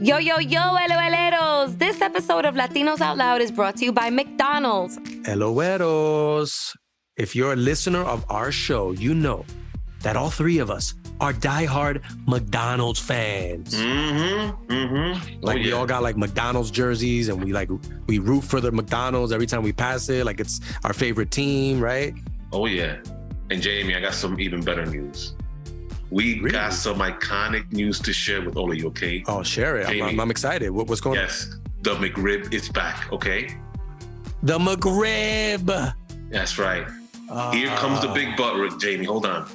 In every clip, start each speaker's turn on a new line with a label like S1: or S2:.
S1: Yo, yo, yo, LOLeros! This episode of Latinos Out Loud is brought to you by McDonald's.
S2: LOLeros! If you're a listener of our show, you know that all three of us are diehard McDonald's fans. Like we all got like McDonald's jerseys and we root for the McDonald's every time we pass it. Like it's our favorite team, right?
S3: Oh yeah. And Jamie, I got some even better news. We got some iconic news to share with all of you, okay?
S2: Oh, share it. I'm excited. What's going on?
S3: Yes, the McRib is back, okay?
S2: The McRib.
S3: That's right. Here comes the big butt, Jamie. Hold on.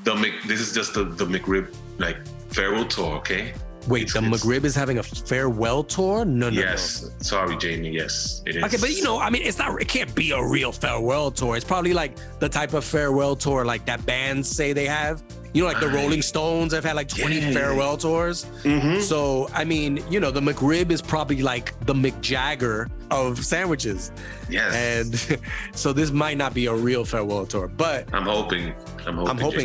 S3: This is just the McRib like farewell tour, okay?
S2: Wait, McRib is having a farewell tour? No.
S3: Yes. Sorry, Jamie. Yes, it is.
S2: Okay, but it can't be a real farewell tour. It's probably like the type of farewell tour like that bands say they have. You know, like the Rolling Stones have had like 20 farewell tours. Mm-hmm. So, the McRib is probably like the McJagger of sandwiches.
S3: Yes.
S2: And so this might not be a real farewell tour, but
S3: I'm hoping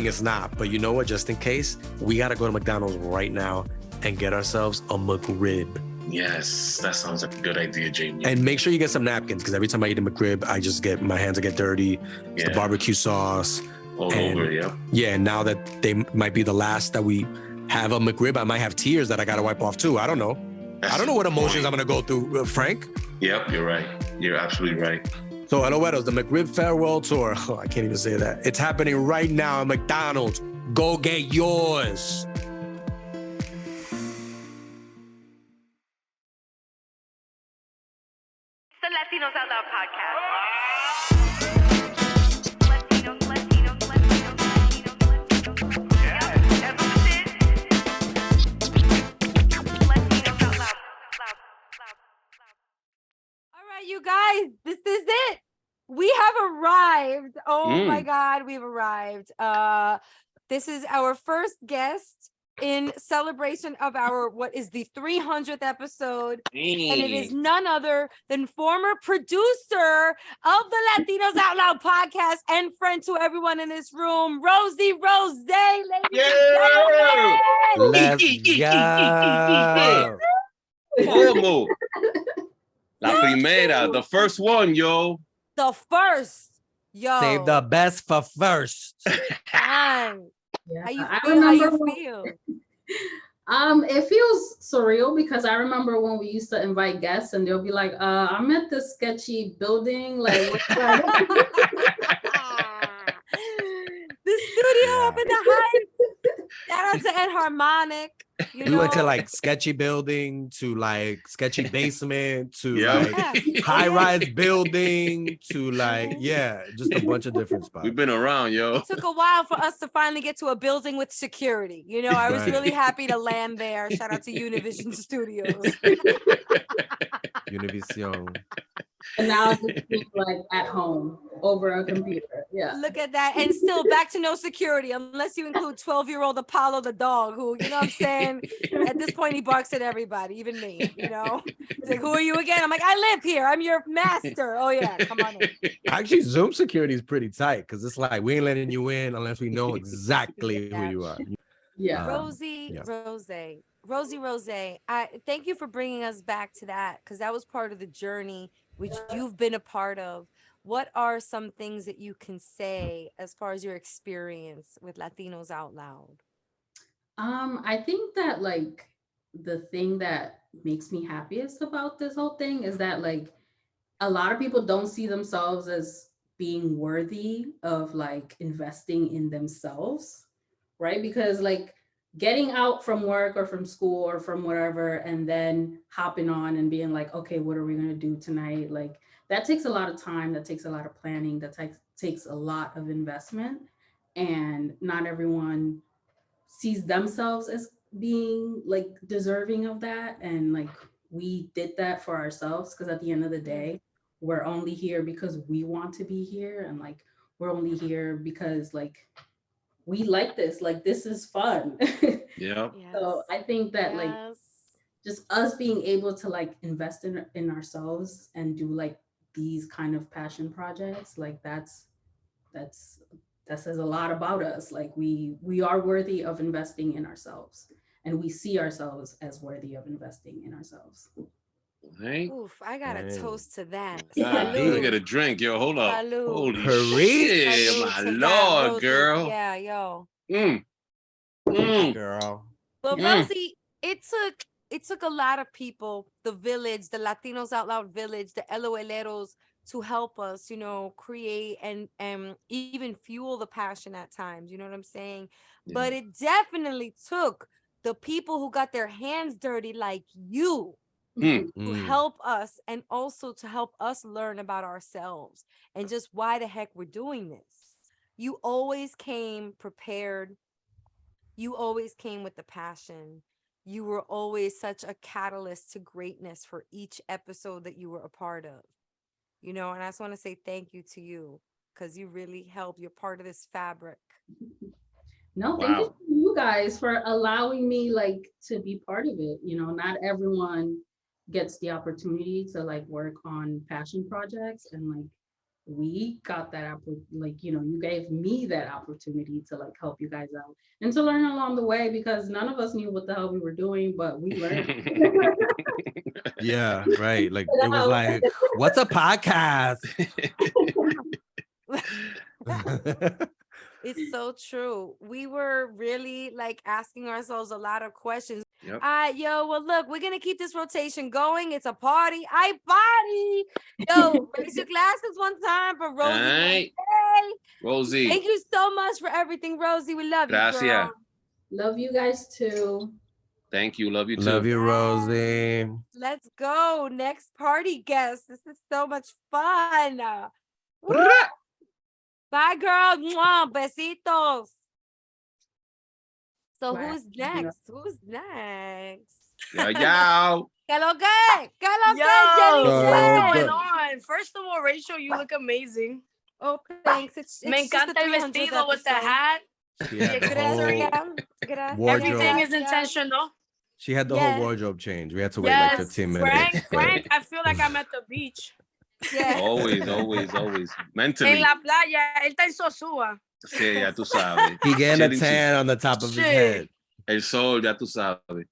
S2: it's not. But you know what? Just in case, we got to go to McDonald's right now and get ourselves a McRib.
S3: Yes, that sounds like a good idea, Jamie.
S2: And make sure you get some napkins, because every time I eat a McRib, my hands get dirty. It's the barbecue sauce.
S3: All over, yeah.
S2: Yeah, and now that they might be the last that we have a McRib, I might have tears that I got to wipe off too. I don't know. I don't know what emotions I'm going to go through, Frank.
S3: Yep, you're right. You're absolutely right.
S2: So, LOLeros, the McRib farewell tour. Oh, I can't even say that. It's happening right now at McDonald's. Go get yours.
S1: It's the Latinos Out Loud podcast. You guys, this is it. We have arrived. Oh my God, we've arrived. This is our first guest in celebration of our, what is the 300th episode. And it is none other than former producer of the Latinos Out Loud podcast and friend to everyone in this room, Rosie, ladies and gentlemen.
S2: Let's go.
S3: La primera, the first one, yo.
S1: The first, yo.
S2: Save the best for first.
S1: How you feel?
S4: It feels surreal because I remember when we used to invite guests and they'll be like, I'm at this sketchy building. Like, what's that?
S1: The studio up in the Heights. Shout out to Ed Harmonic.
S2: We went to like sketchy building, to like sketchy basement, to like high-rise building, to like, just a bunch of different spots.
S3: We've been around, yo.
S1: It took a while for us to finally get to a building with security. You know, I was really happy to land there. Shout out to Univision Studios.
S2: Univision.
S4: And now it's like at home over a computer. Yeah.
S1: Look at that. And still back to no security, unless you include 12-year-old Apollo the dog, who, you know what I'm saying? At this point, he barks at everybody, even me, you know? He's like, who are you again? I'm like, I live here. I'm your master. Oh, yeah. Come on in.
S2: Actually, Zoom security is pretty tight because it's like, we ain't letting you in unless we know exactly who you are.
S4: Yeah.
S1: Rosie, I thank you for bringing us back to that, because that was part of the journey which you've been a part of. What are some things that you can say as far as your experience with Latinos Out Loud?
S4: I think that like the thing that makes me happiest about this whole thing is that like a lot of people don't see themselves as being worthy of like investing in themselves, right? Because like getting out from work or from school or from whatever, and then hopping on and being like, okay, what are we going to do tonight? Like that takes a lot of time. That takes a lot of planning. That takes a lot of investment. And not everyone sees themselves as being like deserving of that. And like, we did that for ourselves, because at the end of the day, we're only here because we want to be here. And like, we're only here because like, we like this, like, this is fun.
S3: Yeah.
S4: So I think that like, just us being able to like invest in ourselves and do like these kind of passion projects, like that says a lot about us. Like we are worthy of investing in ourselves and we see ourselves as worthy of investing in ourselves.
S3: Right.
S1: Oof, I got a toast to that.
S3: God,
S1: Salud.
S3: I get a drink, yo. Hold up.
S1: Salud.
S3: Holy
S2: Preach.
S3: shit,
S1: Salud
S3: my
S1: to that,
S3: lord,
S1: Rosie.
S3: girl.
S1: Yeah, yo.
S2: Girl.
S1: But Rosie, it took a lot of people, the village, the Latinos Out Loud village, the LOLeros, to help us, create and even fuel the passion at times. You know what I'm saying? Yeah. But it definitely took the people who got their hands dirty like you to help us, and also to help us learn about ourselves and just why the heck we're doing this. You always came prepared. You always came with the passion. You were always such a catalyst to greatness for each episode that you were a part of. And I just want to say thank you to you, because you really help. You're part of this fabric.
S4: No, thank you to you guys for allowing me to be part of it. Not everyone gets the opportunity to work on passion projects, and we got that you gave me that opportunity to help you guys out and to learn along the way, because none of us knew what the hell we were doing, but we learned.
S2: Yeah, right. It was what's a podcast?
S1: It's so true. We were really asking ourselves a lot of questions. Yep. Well, look, we're gonna keep this rotation going. It's a party. I party. Yo, raise your glasses one time for Rosie. Right.
S3: Rosie.
S1: Thank you so much for everything, Rosie. We love you, girl.
S4: Love you guys too.
S3: Thank you. Love you too.
S2: Love you, Rosie.
S1: Let's go. Next party guest. This is so much fun. Bye, girl. Mwah. Besitos. So who's next? Who's next?
S3: Yo.
S1: ¿Qué lo que? ¿Qué lo que, Jenny?
S5: What's going on? First of all, Rachel, you look amazing.
S1: Oh, thanks. It's
S5: Me encanta el vestido with the hat. Everything is intentional.
S2: She had the whole wardrobe change. We had to wait 15 minutes.
S5: Frank, I feel like I'm at the beach.
S1: Yeah.
S3: Always. Mentally.
S5: En la playa, él está en Sosúa.
S3: Sí, ya tú sabes.
S2: He getting a tan on the top of his head.
S3: El sol, ya tú sabes.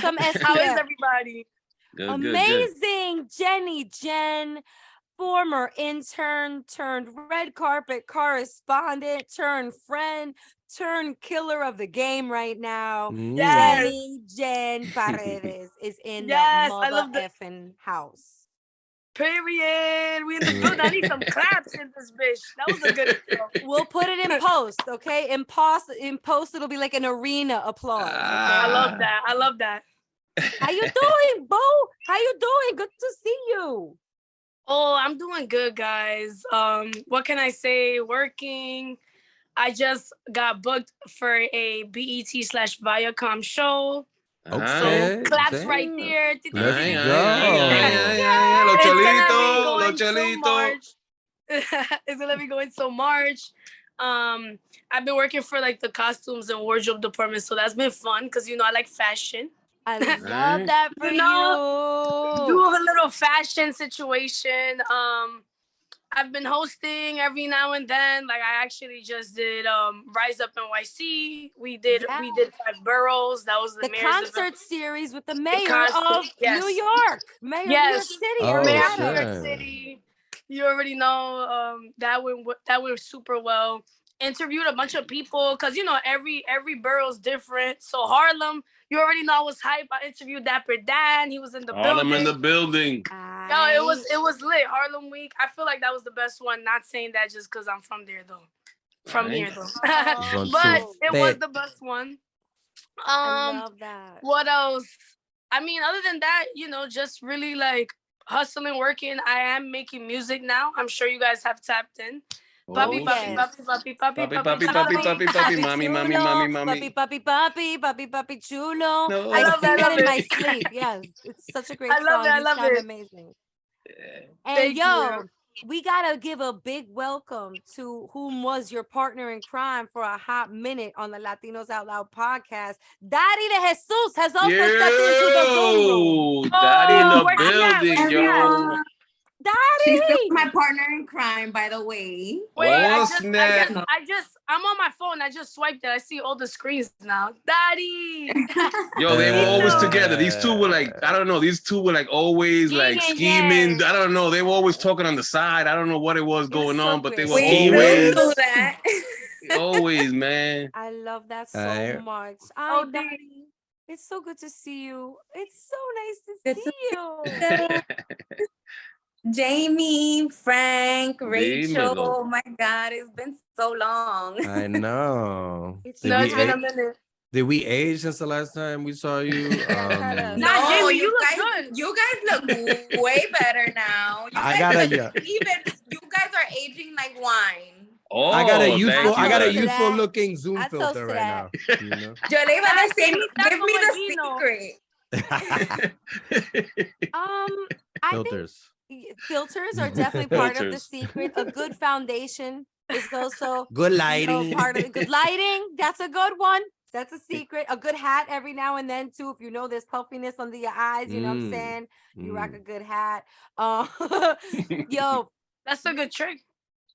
S1: Some
S5: How is everybody?
S3: Good,
S1: amazing.
S3: Good.
S1: Jen, former intern turned red carpet correspondent turned friend turned killer of the game right now.
S5: Yes.
S1: Jen Paredes is in the effing house.
S5: Period. We in the building. I need some claps in this bitch. That was a good show.
S1: We'll put it in post, okay? In post, it'll be like an arena applause. Okay?
S5: I love that.
S1: How you doing, boo? How you doing? Good to see you.
S5: Oh, I'm doing good, guys. What can I say? Working. I just got booked for a BET/Viacom show.
S2: Okay.
S5: So claps right there.
S2: Let's
S3: go. Lo chelito.
S5: It's gonna be going till March. I've been working for the costumes and wardrobe department, so that's been fun because I like fashion.
S1: I love that for you.
S5: Do a little fashion situation. I've been hosting every now and then. I actually just did Rise Up NYC. We did 5 boroughs. That was the concert
S1: series with the mayor of New York. Mayor of New York City.
S5: Mayor of New York City. You already know that went super well. Interviewed a bunch of people because every borough's different. So Harlem, you already know I was hype. I interviewed Dapper Dan. He was in the
S3: Harlem
S5: building.
S3: in the building.
S5: Yo, it was lit. Harlem Week. I feel like that was the best one. Not saying that just because I'm from there though. Here though. But it was the best one.
S1: I love that.
S5: What else? I mean, other than that, just really hustling, working. I am making music now. I'm sure you guys have tapped in. Papi, papi, papi, papi, papi, papi,
S3: papi, papi, mami, mami, mami, mami.
S1: Papi, papi, papi, papi, chulo.
S3: No.
S1: I sing that in my sleep. Yes, it's such a great song.
S5: I love it.
S1: Amazing. And we gotta give a big welcome to whom was your partner in crime for a hot minute on the Latinos Out Loud podcast. Dari Dejesus has also stepped into the room.
S3: Dari in the building, yo.
S6: She's still
S1: Dari.
S6: my partner in crime, by the way.
S5: Wait,
S3: Oh,
S5: I'm on my phone. I just swiped it. I see all the screens now. Daddy.
S3: Yo, they were always
S5: Dino.
S3: together. These two were like, I don't know. These two were like always like
S1: Yin and
S3: scheming.
S1: yang.
S3: I don't know. They were always talking on the side. I don't know what it was
S1: You're
S3: going
S1: so
S3: on, but they were
S1: weird.
S6: We still
S3: always,
S6: do that.
S3: always, man.
S1: I love that so
S2: Aye.
S1: much.
S5: Oh,
S1: Daddy. It's so good to see you. It's so nice to
S6: Good
S1: see
S6: to
S1: you.
S6: Jamie, Frank, Rachel.
S3: Dímelo.
S6: Oh my God, it's been so long.
S2: I know.
S1: It's
S5: No, it's been a
S1: nice.
S5: minute.
S2: Did we age since the last time we saw you?
S1: kind of.
S5: Nah,
S6: No,
S5: Jamie, you look
S6: guys,
S5: good.
S6: you guys look way better now. You
S2: I
S6: guys
S2: got a
S6: look you guys are aging like wine.
S3: Oh,
S2: I got a
S3: thank
S2: youthful,
S3: you,
S2: I got a
S3: guys.
S2: youthful
S1: that.
S2: looking Zoom
S1: I'd
S2: filter
S1: toast
S2: right now.
S1: that.
S2: You know?
S6: Leiva,
S1: Nah,
S6: give
S1: Jamie,
S6: me the
S5: Vino.
S6: secret.
S1: I
S2: Filters.
S1: think filters are definitely part of the
S3: Filters.
S1: secret. A good foundation is also
S2: Good
S1: you know,
S2: lighting.
S1: part of the good lighting. That's a good one. That's a secret. A good hat every now and then too. If you know there's puffiness under your eyes, you know what I'm saying. You rock a good hat. Yo,
S5: That's a good trick.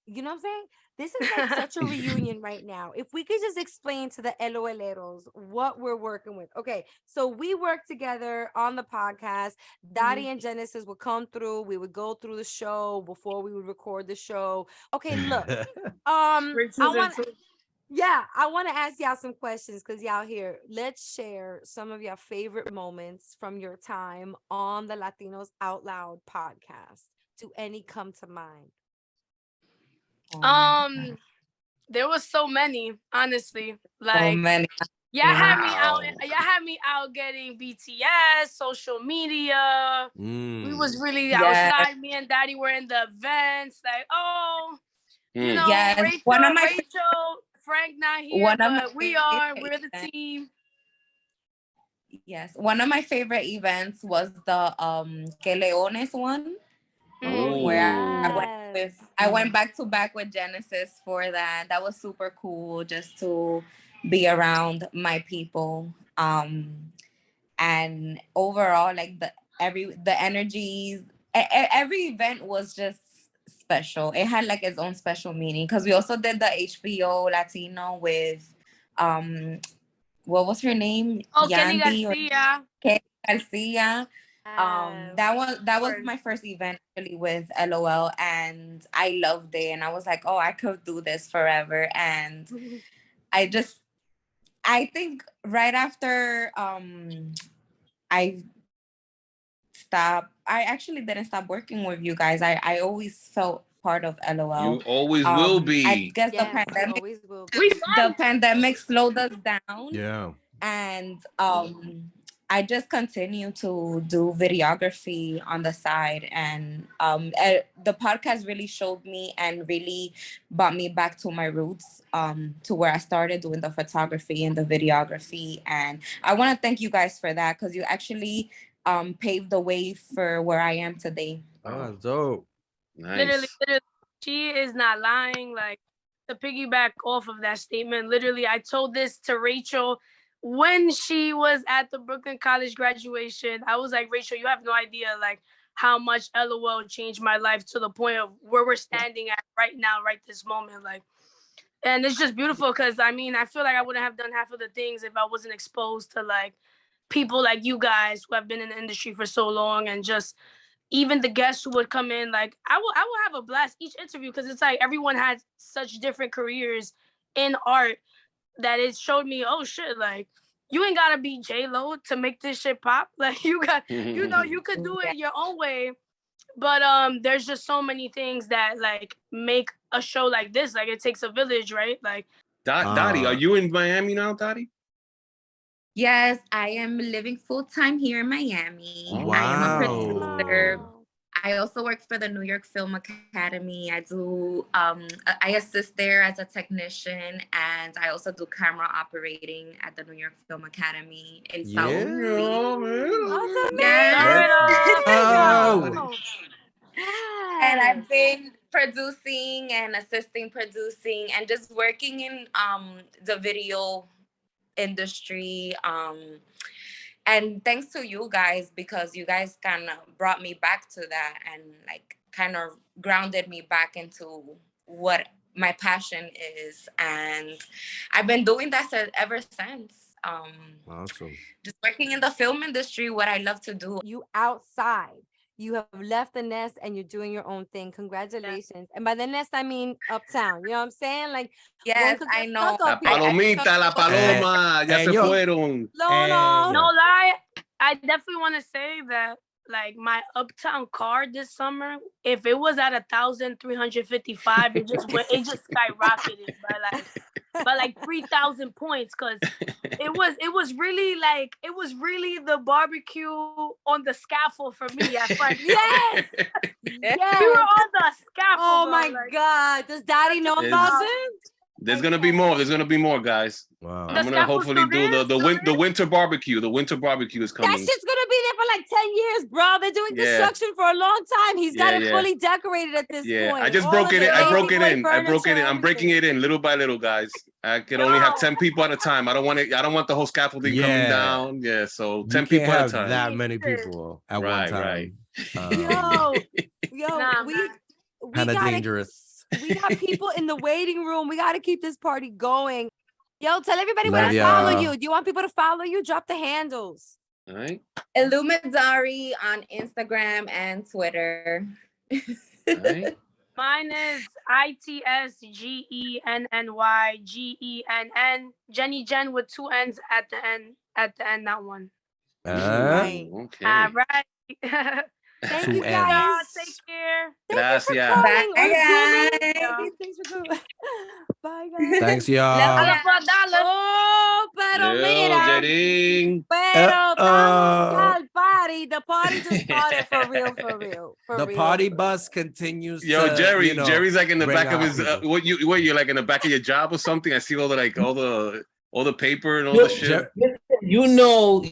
S1: you know what I'm saying? This is like such a reunion right now. If we could just explain to the LOLeros what we're working with. Okay, so we work together on the podcast. Dari and Genesis would come through. We would go through the show before we would record the show. Okay, look. I want to ask y'all some questions because y'all here. Let's share some of your favorite moments from your time on the Latinos Out Loud podcast. Do any come to mind?
S5: There was so many, honestly.
S6: So
S5: Like,
S6: many.
S5: y'all had me out.
S3: Wow.
S5: Y'all had me out getting BTS, social media. We was really outside. Me and Daddy were in the events. Like, you know,
S6: Yes,
S5: Rachel,
S6: one of my
S5: Frank not here, but we are. We're the
S6: events.
S5: team.
S6: Yes, one of my favorite events was the Que Leones one. Where I went back to back with Genesis for that. That was super cool just to be around my people. And overall, like the energies, every event was just special. It had like its own special meaning because we also did the HBO Latino with what was her name?
S5: Kenny
S6: Yandy
S5: Garcia.
S6: Kenny Garcia. That was my first event actually with LOL, and I loved it, and I was like, oh, I could do this forever. And I think right after I actually didn't stop working with you guys. I always felt part of LOL.
S3: You always will be.
S6: I guess the pandemic slowed us down.
S2: Yeah.
S6: And I just continue to do videography on the side, and the podcast really showed me and really brought me back to my roots, to where I started doing the photography and the videography. And I want to thank you guys for that because you actually paved the way for where I am today.
S2: Oh, that's dope.
S3: Nice.
S5: Literally, she is not lying. Like, to piggyback off of that statement, literally, I told this to Rachel when she was at the Brooklyn College graduation. I was like, Rachel, you have no idea like how much LOL changed my life to the point of where we're standing at right now, right this moment. Like, and it's just beautiful because I mean, I feel like I wouldn't have done half of the things if I wasn't exposed to like people like you guys who have been in the industry for so long, and just even the guests who would come in. Like, I will have a blast each interview because it's like everyone has such different careers in art that it showed me, oh shit, like you ain't gotta be J-Lo to make this shit pop. Like you know, you could do it your own way. But there's just so many things that like make a show like this. Like, it takes a village, right? Like,
S3: Dari, are you in Miami now, Dari?
S6: Yes, I am living full-time here in Miami.
S2: Wow.
S6: I am a producer. I also work for the New York Film Academy. I assist there as a technician, and I also do camera operating at the New York Film Academy in South And I've been producing and assisting producing and just working in the video industry. And thanks to you guys, because you guys kind of brought me back to that. And like, kind of grounded me back into what my passion is. And I've been doing that ever since.
S2: Awesome.
S6: Just working in the film industry, what I love to do.
S1: You outside. You have left the nest and you're doing your own thing. Congratulations. And by the nest, I mean uptown. You know what I'm saying? Like,
S6: yes, I know.
S3: La palomita, la paloma, ya se fueron.
S1: No
S5: lie. I definitely want to say that, like, my uptown card this summer, if it was at 1,355, it just skyrocketed by like 3,000 points, because it was really the barbecue on the scaffold for me at first. Yes, yes, we were on the scaffold.
S1: Oh my God, does Daddy know about this?
S3: There's gonna be more. There's gonna be more, guys.
S2: Wow.
S3: I'm gonna hopefully do the winter barbecue. The winter barbecue is coming.
S1: That shit's gonna be there for like 10 years, bro. They're doing construction for a long time. He's got it fully decorated at this point.
S3: I just broke it in. I broke it in. I'm breaking it in little by little, guys. I can only have 10 people at a time. I don't want the whole scaffolding coming down. Yeah, so 10 people at a time.
S2: That many people at one time.
S3: Right.
S1: We
S2: kind of
S1: gotta,
S2: dangerous.
S1: We got people in the waiting room. We got to keep this party going. Yo, tell everybody where to follow you. Do you want people to follow you? Drop the handles.
S3: All right.
S6: Dari on Instagram and Twitter.
S3: All right.
S5: Mine is ITSGENNYGENN. Jenny Jen with 2 N's at the end. That one.
S1: Right.
S3: Okay.
S5: All right.
S1: Thank you guys.
S5: Take care.
S3: Gracias.
S1: Bye
S6: guys.
S1: Thanks for coming. Bye guys.
S2: Thanks, y'all.
S1: Oh, pero mira.
S3: Jering.
S1: Pero al party. The party just started for real.
S2: The party bus continues.
S3: Yo, Jerry. Jerry's like in the back of his.
S2: people.
S3: What you're like in the back of your job or something? I see all the paper and all the shit.
S7: You know.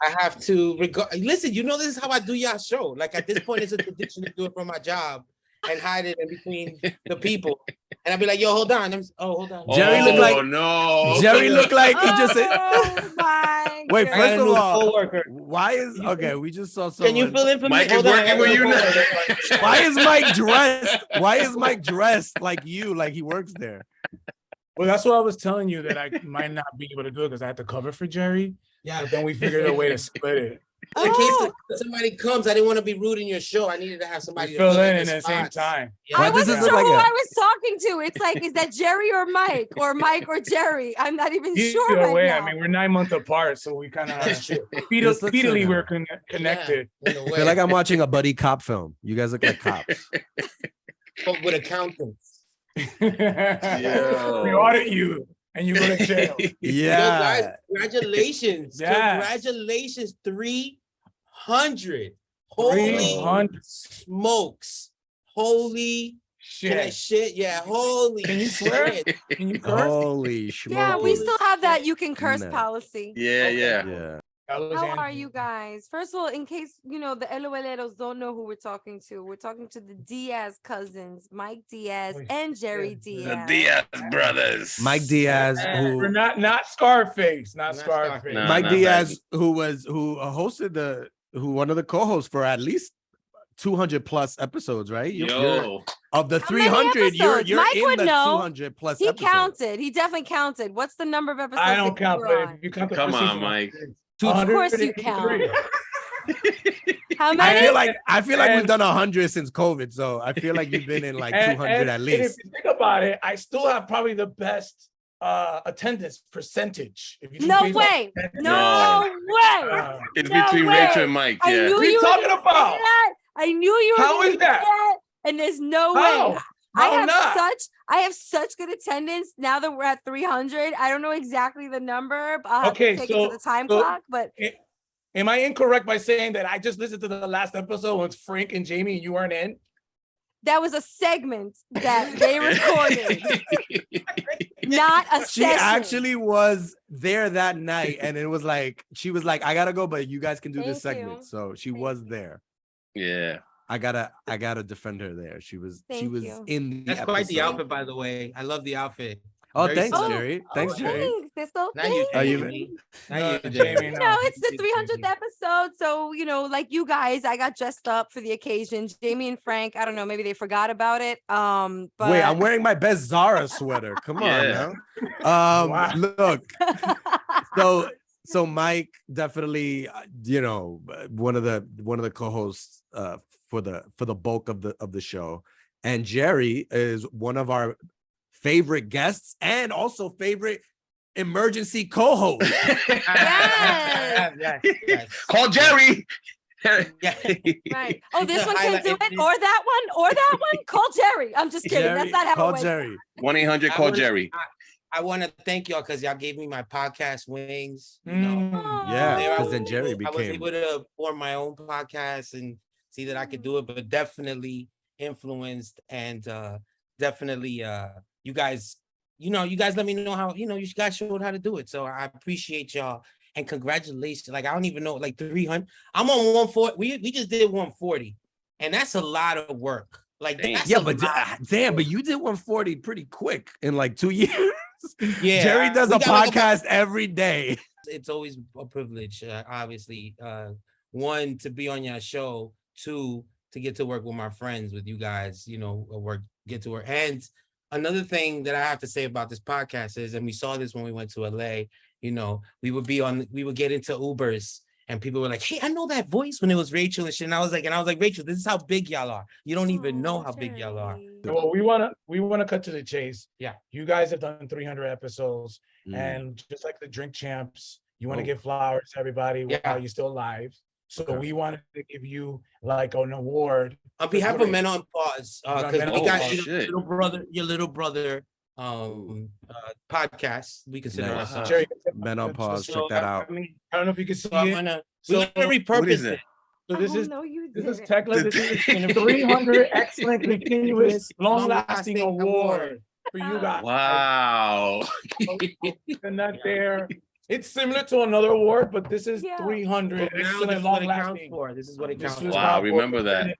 S7: I have to listen. This is how I do y'all show. Like at this point, it's a tradition to do it from my job and hide it in between the people. And I'll be like, "Yo, hold on." Hold on.
S2: Jerry looked like
S3: no.
S2: Jerry looked like he just said.
S1: Oh my
S2: Wait,
S1: God.
S2: first of all, why is we just saw someone.
S7: Can you fill in for
S3: Mike
S7: me?
S3: is working with you now.
S2: Why is Mike dressed? Why is Mike dressed like you? Like he works there?
S8: Well, that's what I was telling you, that I might not be able to do it because I had to cover for Jerry. Yeah, but then we figured a way to split it.
S7: In case somebody comes, I didn't want to be rude in your show. I needed to have somebody
S8: fill in at the same time.
S7: Yeah.
S1: I wasn't sure who I was talking to. It's like, is that Jerry or Mike or Jerry? I'm not even sure.
S8: Either way,
S1: now.
S8: I mean, we're 9 months apart, so we kind of speedily we're connected.
S2: I feel like I'm watching a buddy cop film. You guys look like cops.
S7: But with accountants.
S8: We audit you. And you go to jail.
S2: Yeah.
S7: Yo, guys, congratulations.
S8: Yeah.
S7: Congratulations. 300. Holy smokes. Holy shit. Yeah. Holy
S8: Can you swear?
S7: shit.
S8: Can you curse?
S2: Holy shit.
S1: Yeah, we still have that you can curse policy.
S3: Yeah.
S1: How are you guys? First of all, in case the LOLeros don't know who we're talking to the Diaz cousins, Mike Diaz and Jerry Diaz.
S3: The Diaz brothers.
S2: Mike Diaz, who
S8: We're not Scarface, not Scarface.
S3: No.
S2: Mike Diaz, who hosted one of the co-hosts for at least 200 plus episodes, right?
S3: Yo.
S2: Of the
S1: How many
S2: 300, you're
S1: Mike
S2: in
S1: would
S2: the
S1: know.
S2: 200 plus
S1: He
S2: episodes.
S1: counted. He definitely counted. What's the number of episodes?
S8: I don't
S1: that you
S8: count,
S1: were
S8: but
S1: on?
S8: if you count the
S3: Come
S8: first
S3: on,
S8: season,
S3: Mike.
S1: Of course you count. How
S2: I
S1: many?
S2: feel like we've done 100 since COVID, so I feel like you've been in like 200 at least.
S8: And if you think about it, I still have probably the best attendance percentage. If you
S1: No way. No way.
S3: It's
S1: No
S3: between
S1: way.
S3: Rachel and Mike.
S1: I
S3: Yeah.
S1: knew
S8: What are you
S1: you were
S8: talking
S1: gonna
S8: about?
S1: say that. I knew you were
S8: How
S1: gonna
S8: is that?
S1: say that, and there's no
S8: How?
S1: way.
S8: How not?
S1: I have such good attendance now that we're at 300. I don't know exactly the number, but I'll have
S8: Okay,
S1: to take it to the time clock. But
S8: Am I incorrect by saying that I just listened to the last episode with Frank and Jamie and you weren't in?
S1: that was a segment that they recorded, not a
S2: She
S1: session.
S2: actually was there that night, and it was like she was like, "I gotta go, but you guys can do this
S1: Thank
S2: segment."
S1: you.
S2: So she
S1: Thank
S2: was
S1: you.
S2: there.
S3: Yeah.
S2: I gotta defend her there. She was
S1: Thank you.
S2: in the
S7: That's quite the
S2: episode.
S7: outfit, by the way. I love the outfit.
S2: Oh,
S7: Very
S2: thanks,
S7: similar.
S2: Jerry. Thanks, Jerry.
S1: Thanks. This
S7: Now you,
S2: Are you-
S7: Jamie. Now
S8: No,
S7: you,
S8: Jamie,
S7: Jamie.
S8: no.
S1: It's the 300th episode. So, like you guys, I got dressed up for the occasion. Jamie and Frank, I don't know, maybe they forgot about it. But
S2: Wait, I'm wearing my best Zara sweater. Come on
S3: Yeah.
S2: now.
S8: Wow.
S2: Look. So Mike definitely, one of the co-hosts for the bulk of the show, and Jerry is one of our favorite guests and also favorite emergency co-host.
S1: Yes.
S7: Yes.
S3: Call Jerry.
S7: Yeah.
S1: Right. Oh, this
S7: The
S1: one can
S7: highlight-
S1: do it, or that one. Call Jerry. I'm just kidding.
S2: Jerry,
S1: That's not how
S2: call
S1: it went.
S2: Jerry.
S3: 1-800 call Jerry.
S7: I want to thank y'all because y'all gave me my podcast wings.
S2: Yeah,
S7: There I
S2: because then
S7: was
S2: Jerry
S7: able- I was
S2: became.
S7: able to form my own podcast and see that I could do it, but definitely influenced and definitely you guys let me know how, you guys showed how to do it. So I appreciate y'all and congratulations. Like, I don't even know, like 300. I'm on 140. We just did 140 and that's a lot of work. Like, that's
S2: Yeah,
S7: a
S2: but
S7: lot.
S2: damn, but you did 140 pretty quick in like 2 years.
S7: Yeah,
S2: Jerry does
S7: we
S2: a
S7: gotta go back.
S2: podcast every day.
S7: It's always a privilege, obviously. One, to be on your show. Two, to get to work with my friends, with you guys, get to work. And another thing that I have to say about this podcast is, and we saw this when we went to LA, we would get into Ubers and people were like, hey, I know that voice, when it was Rachel and shit. And I was like, Rachel, this is how big y'all are. You don't even know how big y'all are.
S8: Well, we wanna cut to the chase.
S7: Yeah.
S8: You guys have done 300 episodes,
S2: Mm.
S8: and just like the drink champs, you want to give flowers to everybody while you're still alive. So
S2: Okay.
S8: we wanted to give you like an award.
S7: On behalf of Men on Pause, because
S8: Men
S7: we
S8: on
S7: got
S8: Pause.
S7: your little brother podcast. We consider
S2: Nice.
S7: ourselves.
S8: Jerry,
S2: Men on Pause,
S7: So,
S2: check that out.
S8: I mean, I don't know if you can see
S7: So I'm
S8: it.
S7: gonna
S8: So-
S7: we're gonna
S3: What is
S7: repurpose
S3: it?
S7: it.
S8: So this
S1: Oh,
S8: is
S1: no, you
S8: this is
S1: didn't.
S8: Tekla. This is the 300 excellent, continuous, long-lasting award for you guys.
S3: Wow.
S8: And that there, it's similar to another award, but this is
S1: Yeah.
S8: 300
S7: Now this
S8: excellent,
S7: is what it counts
S8: long-lasting.
S7: for. This is what it
S8: This
S7: counts
S8: was
S7: for.
S3: Wow,
S8: powerful.
S3: remember that.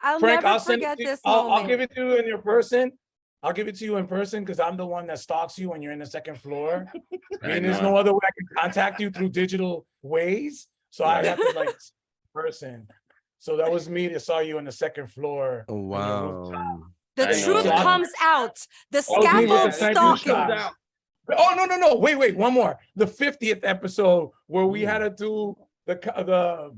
S1: I'll
S8: Frank,
S1: never
S8: I'll send it
S1: forget
S8: to,
S1: this
S8: I'll
S1: moment.
S8: give it to you in your person. I'll give it to you in person because I'm the one that stalks you when you're in the second floor. I mean, there's no other way I can contact you through digital ways. So I have to like person. So that was me that saw you on the second floor.
S2: Oh,
S8: on your rooftop.
S2: wow.
S1: The
S3: I know.
S1: truth
S8: Yeah.
S1: comes out. The
S8: Oh, me with the
S1: scaffold
S8: thank you
S1: stalking.
S8: shot. Oh no! Wait, one more. The 50th episode where we had to do the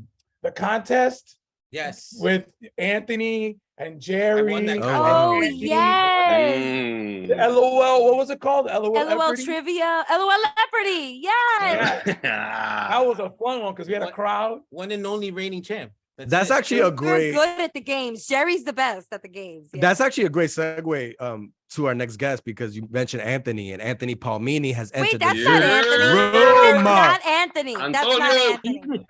S8: contest
S7: Yes.
S8: with Anthony and Jerry.
S7: won that
S8: and
S7: contest.
S1: Oh,
S8: Andy.
S1: yes.
S3: Mm.
S8: The LOL, what was it called? LOL,
S1: LOL
S8: Jeopardy?
S1: trivia. LOL Leopardy. Yes.
S8: That was a fun one because we had a crowd.
S7: One and only reigning champ.
S2: That's
S7: it.
S2: actually a
S1: You're
S2: great.
S1: good at the games. Jerry's the best at the games. Yeah.
S2: That's actually a great segue to our next guest because you mentioned Anthony, and Anthony Palmini has entered
S1: Wait, that's
S2: the
S1: not
S3: Yeah.
S1: Anthony.
S2: room.
S1: That is not Anthony. That's not
S3: Antonio.
S1: Anthony.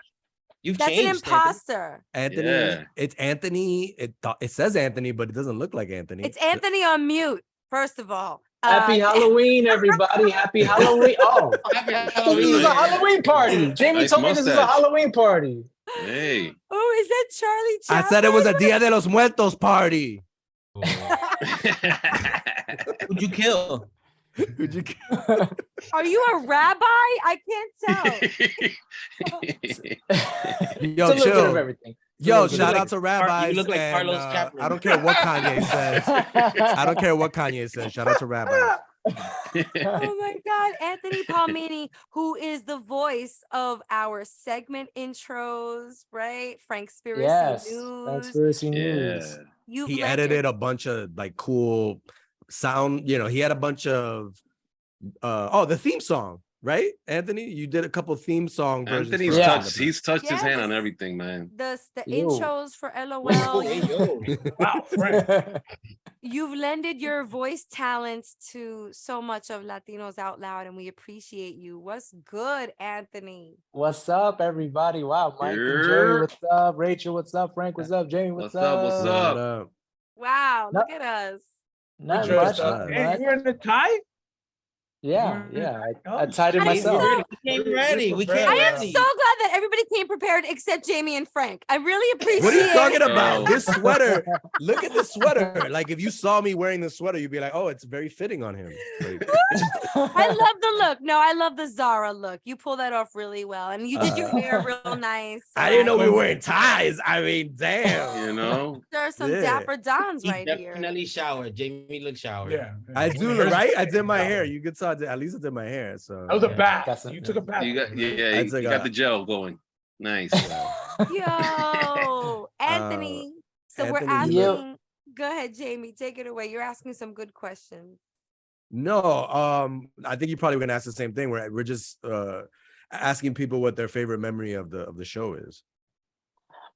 S7: You've
S1: That's an
S7: changed. Anthony.
S1: imposter.
S2: Anthony.
S3: Yeah.
S2: It's Anthony. It says Anthony, but it doesn't look like Anthony.
S1: It's Anthony on mute, first of all.
S9: Happy Halloween, everybody. Happy Halloween. Oh,
S7: Happy
S9: this is
S7: Halloween.
S9: a Halloween party. Jamie
S3: Nice
S9: told me this is a
S3: mustache.
S9: Halloween party.
S3: Hey.
S1: Oh, is that Charlie
S2: I
S1: Chaplin?
S2: said it was a Dia de los Muertos party.
S7: Who'd you kill?
S2: Would you-
S1: Are you a rabbi? I can't tell.
S2: Yo,
S9: It's a little bit of
S2: chill.
S9: everything. It's a
S2: Yo,
S9: little bit
S2: shout
S9: of
S2: out to rabbis.
S7: You look like
S2: and,
S7: Carlos Chaplin.
S2: I don't care what Kanye says. I don't care what Kanye says. Shout out to rabbis.
S1: Oh my God, Anthony Palmini, who is the voice of our segment intros, right? Frankspiracy
S9: Yes,
S1: News.
S9: conspiracy news.
S3: Yeah.
S1: You've
S2: He
S1: legend.
S2: edited a bunch of like cool sound. He had a bunch of the theme song, right? Anthony, you did a couple theme song versions.
S3: Anthony's
S2: for
S9: Yeah.
S3: touched. He's touched his hand on
S1: Yes.
S3: everything, man.
S1: the
S9: Yo.
S1: intros for LOL.
S7: Hey, yo.
S8: Wow, Frank.
S1: You've lended your voice talents to so much of Latinos Out Loud, and we appreciate you. What's good, Anthony?
S9: What's up, everybody? Wow, Mike and
S3: Yeah.
S9: Jerry, what's up? Rachel, what's up? Frank, what's up? Jamie, what's
S3: What's up? What's
S2: What
S3: up?
S2: up?
S1: Wow,
S9: No-
S1: look at us.
S9: Not
S2: Dressed
S9: much.
S2: up.
S8: Hey, you wearing a tie?
S9: Yeah. I tied it
S1: I'm
S9: myself.
S1: so-
S7: We came ready. We came
S1: I am
S7: ready.
S1: so glad that everybody came prepared except Jamie and Frank. I really appreciate
S2: What are you talking
S3: Oh.
S2: about? This sweater. Look at this sweater. Like if you saw me wearing the sweater, you'd be like, "Oh, it's very fitting on him." Like,
S1: I love the look. No, I love the Zara look. You pull that off really well. And you did your hair real nice. So
S2: I didn't know we were wearing ties. I mean, damn.
S3: You know,
S1: There are some
S2: Yeah.
S1: dapper dons
S7: He
S1: right here.
S7: definitely showered. Jamie looked showered.
S8: Yeah.
S2: I do look right. I did my hair. You could saw at least I did my hair. So
S8: That was a bath.
S9: That's
S8: You took a bath.
S3: you got
S2: I
S3: you
S2: took
S3: got
S2: a-
S3: the gel going. Nice.
S1: Yo, Anthony. So we're
S2: Anthony,
S1: asking. Go ahead, Jamie. Take it away. You're asking some good questions.
S2: No, I think you're probably gonna ask the same thing. We're just asking people what their favorite memory of the show is.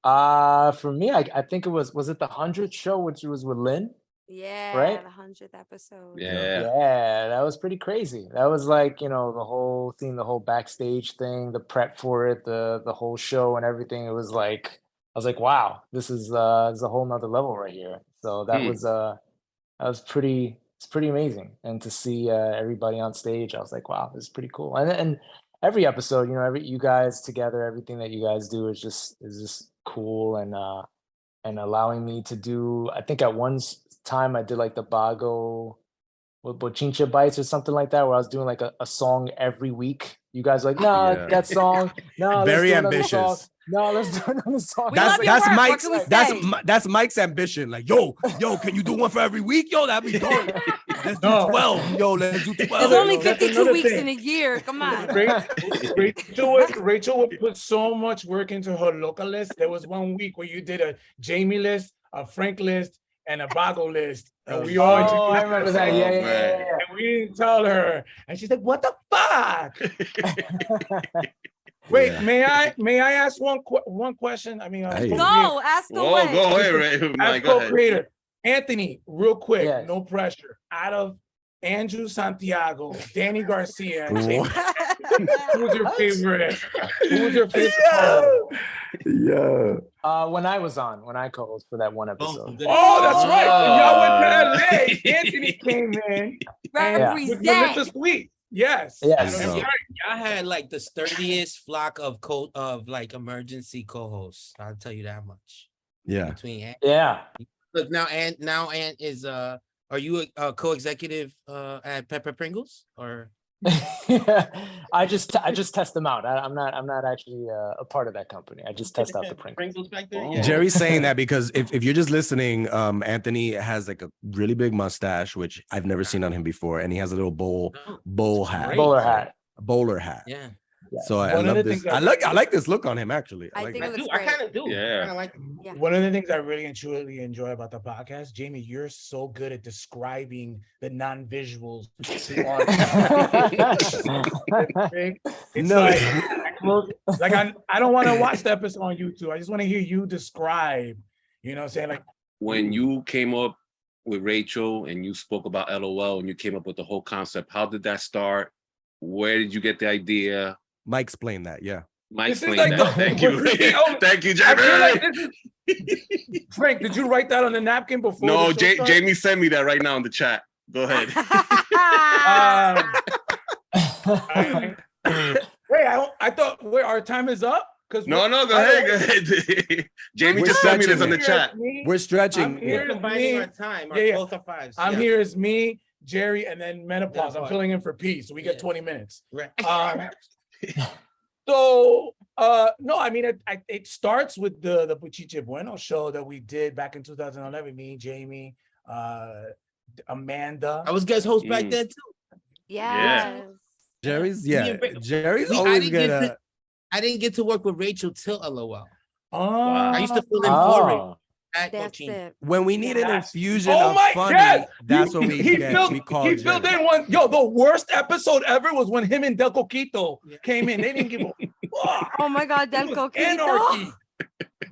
S9: For me, I think it was it the 100th show, which was with Lynn?
S1: Yeah,
S9: Right?
S1: the 100th episode.
S3: Yeah.
S9: Yeah, that was pretty crazy. That was like, the whole thing, the whole backstage thing, the prep for it, the whole show and everything. It was like, I was like, wow, this is a whole nother level right here. So that was pretty, it's pretty amazing. And to see everybody on stage, I was like, wow, this is pretty cool. And every episode, you guys together, everything that you guys do is just cool and allowing me to do, I think at one time I did like the Bago with Bochincha Bites or something like that, where I was doing like a song every week. You guys were like, no,
S2: Yeah.
S9: that song, no,
S2: Very
S9: let's do another song.
S2: ambitious.
S9: No, let's do another song.
S1: We love your
S2: That's
S1: work. What
S2: Mike's.
S1: can we say?
S2: That's Mike's ambition. Like, yo, can you do one for every week? Yo, that'd be dope. Let's do
S8: No.
S2: 12. Yo, let's do 12.
S1: There's only
S8: That's
S1: 52
S8: another
S1: weeks
S8: thing.
S1: in a year. Come on.
S8: Rachel would put so much work into her local list. There was one week where you did a Jamie list, a Frank list, and a Bago list. And we all
S9: Oh, I remember that. Yeah,
S3: Oh,
S9: yeah,
S3: man.
S9: yeah,
S8: and we didn't tell her. And she's like, what the fuck? Wait,
S2: Yeah.
S8: may I ask one question? I mean,
S2: Hey.
S1: Go, ask away.
S3: Whoa, go ahead, Ray.
S8: as
S3: Mike, go ahead.
S8: co-creator, Anthony, real quick,
S9: Yes.
S8: no pressure. Out of Andrew Santiago, Danny Garcia, and
S2: Whoa.
S8: Jamie, who was your favorite? Who was your favorite?
S2: Yeah.
S9: When I co-host for that one episode.
S8: Oh, that's right. When y'all went to
S3: Oh.
S8: LA, Anthony came in with Melissa
S1: Represent.
S8: Sweet. Yes.
S9: Yes.
S8: And
S2: Yeah.
S7: Y'all had like the sturdiest flock of like emergency co-hosts. I'll tell you that much.
S2: Yeah.
S7: Between
S9: Yeah.
S7: look now, Ant is are you a co-executive at Pepper Pringles or?
S9: I just test them out. I'm not actually a part of that company. I just test out the Pringles.
S7: back there?
S3: Oh.
S7: Yeah.
S2: Jerry's saying that because if you're just listening, Anthony has like a really big mustache, which I've never seen on him before, and he has a little bowl hat,
S7: Great.
S9: Bowler hat.
S2: a bowler hat.
S7: Yeah.
S9: Yes.
S2: So I
S8: One of
S2: love
S8: the
S2: this.
S8: things
S2: I like this look on him actually.
S1: I
S2: like
S1: think
S2: it.
S1: it looks
S7: I
S1: great.
S7: kind of do.
S3: Yeah.
S7: I kinda like
S1: Yeah.
S8: One of the things I really and truly enjoy about the podcast, Jamie, you're so good at describing the non-visuals to It's
S2: No.
S8: like I don't want to watch the episode on YouTube. I just want to hear you describe, you know what I'm saying? Like,
S3: When you came up with Rachel and you spoke about LOL and you came up with the whole concept, how did that start? Where did you get the idea?
S2: Mike explained that. Yeah.
S3: Mike
S8: This is
S3: explained
S8: like
S3: that.
S8: the-
S3: Thank you. Thank you,
S8: I feel
S3: Jerry.
S8: like this is- Frank, did you write that on the napkin before?
S3: No,
S8: the show started?
S3: Jamie sent me that right now in the chat. Go ahead.
S8: Wait, I thought our time is up. Because
S3: No, go ahead. Go ahead. Jamie
S2: We're
S3: just sent me this
S2: stretching
S3: on the
S2: it.
S3: chat.
S2: We're stretching.
S8: I'm here.
S7: We're dividing our time.
S8: Yeah.
S7: Both are fives.
S8: I'm
S7: yeah.
S8: here as me, Jerry, and then menopause. I'm
S7: Menopause.
S8: filling in for P, so we get
S7: Yeah.
S8: 20 minutes.
S7: Right.
S8: So no, I mean it starts with the Puchiche Bueno show that we did back in 2011. Me, Jamie, Amanda.
S7: I was guest host back then too.
S1: Yes.
S2: Jerry's
S7: We-
S2: always gonna.
S7: I didn't get to work with Rachel till LOL.
S8: Oh,
S7: I used to fill in for Rachel
S9: Oh.
S7: at
S1: That's
S7: Coaching.
S1: it.
S2: When we need an
S8: Yes.
S2: infusion
S8: Oh
S2: of
S8: my
S2: funny,
S8: God!
S2: that's what we call
S8: He filled
S2: Jerry.
S8: in one. Yo, the worst episode ever was when him and Del Coquito came in. They didn't give a fuck.
S1: Oh my God, Del
S8: It was
S1: Coquito.
S8: anarchy.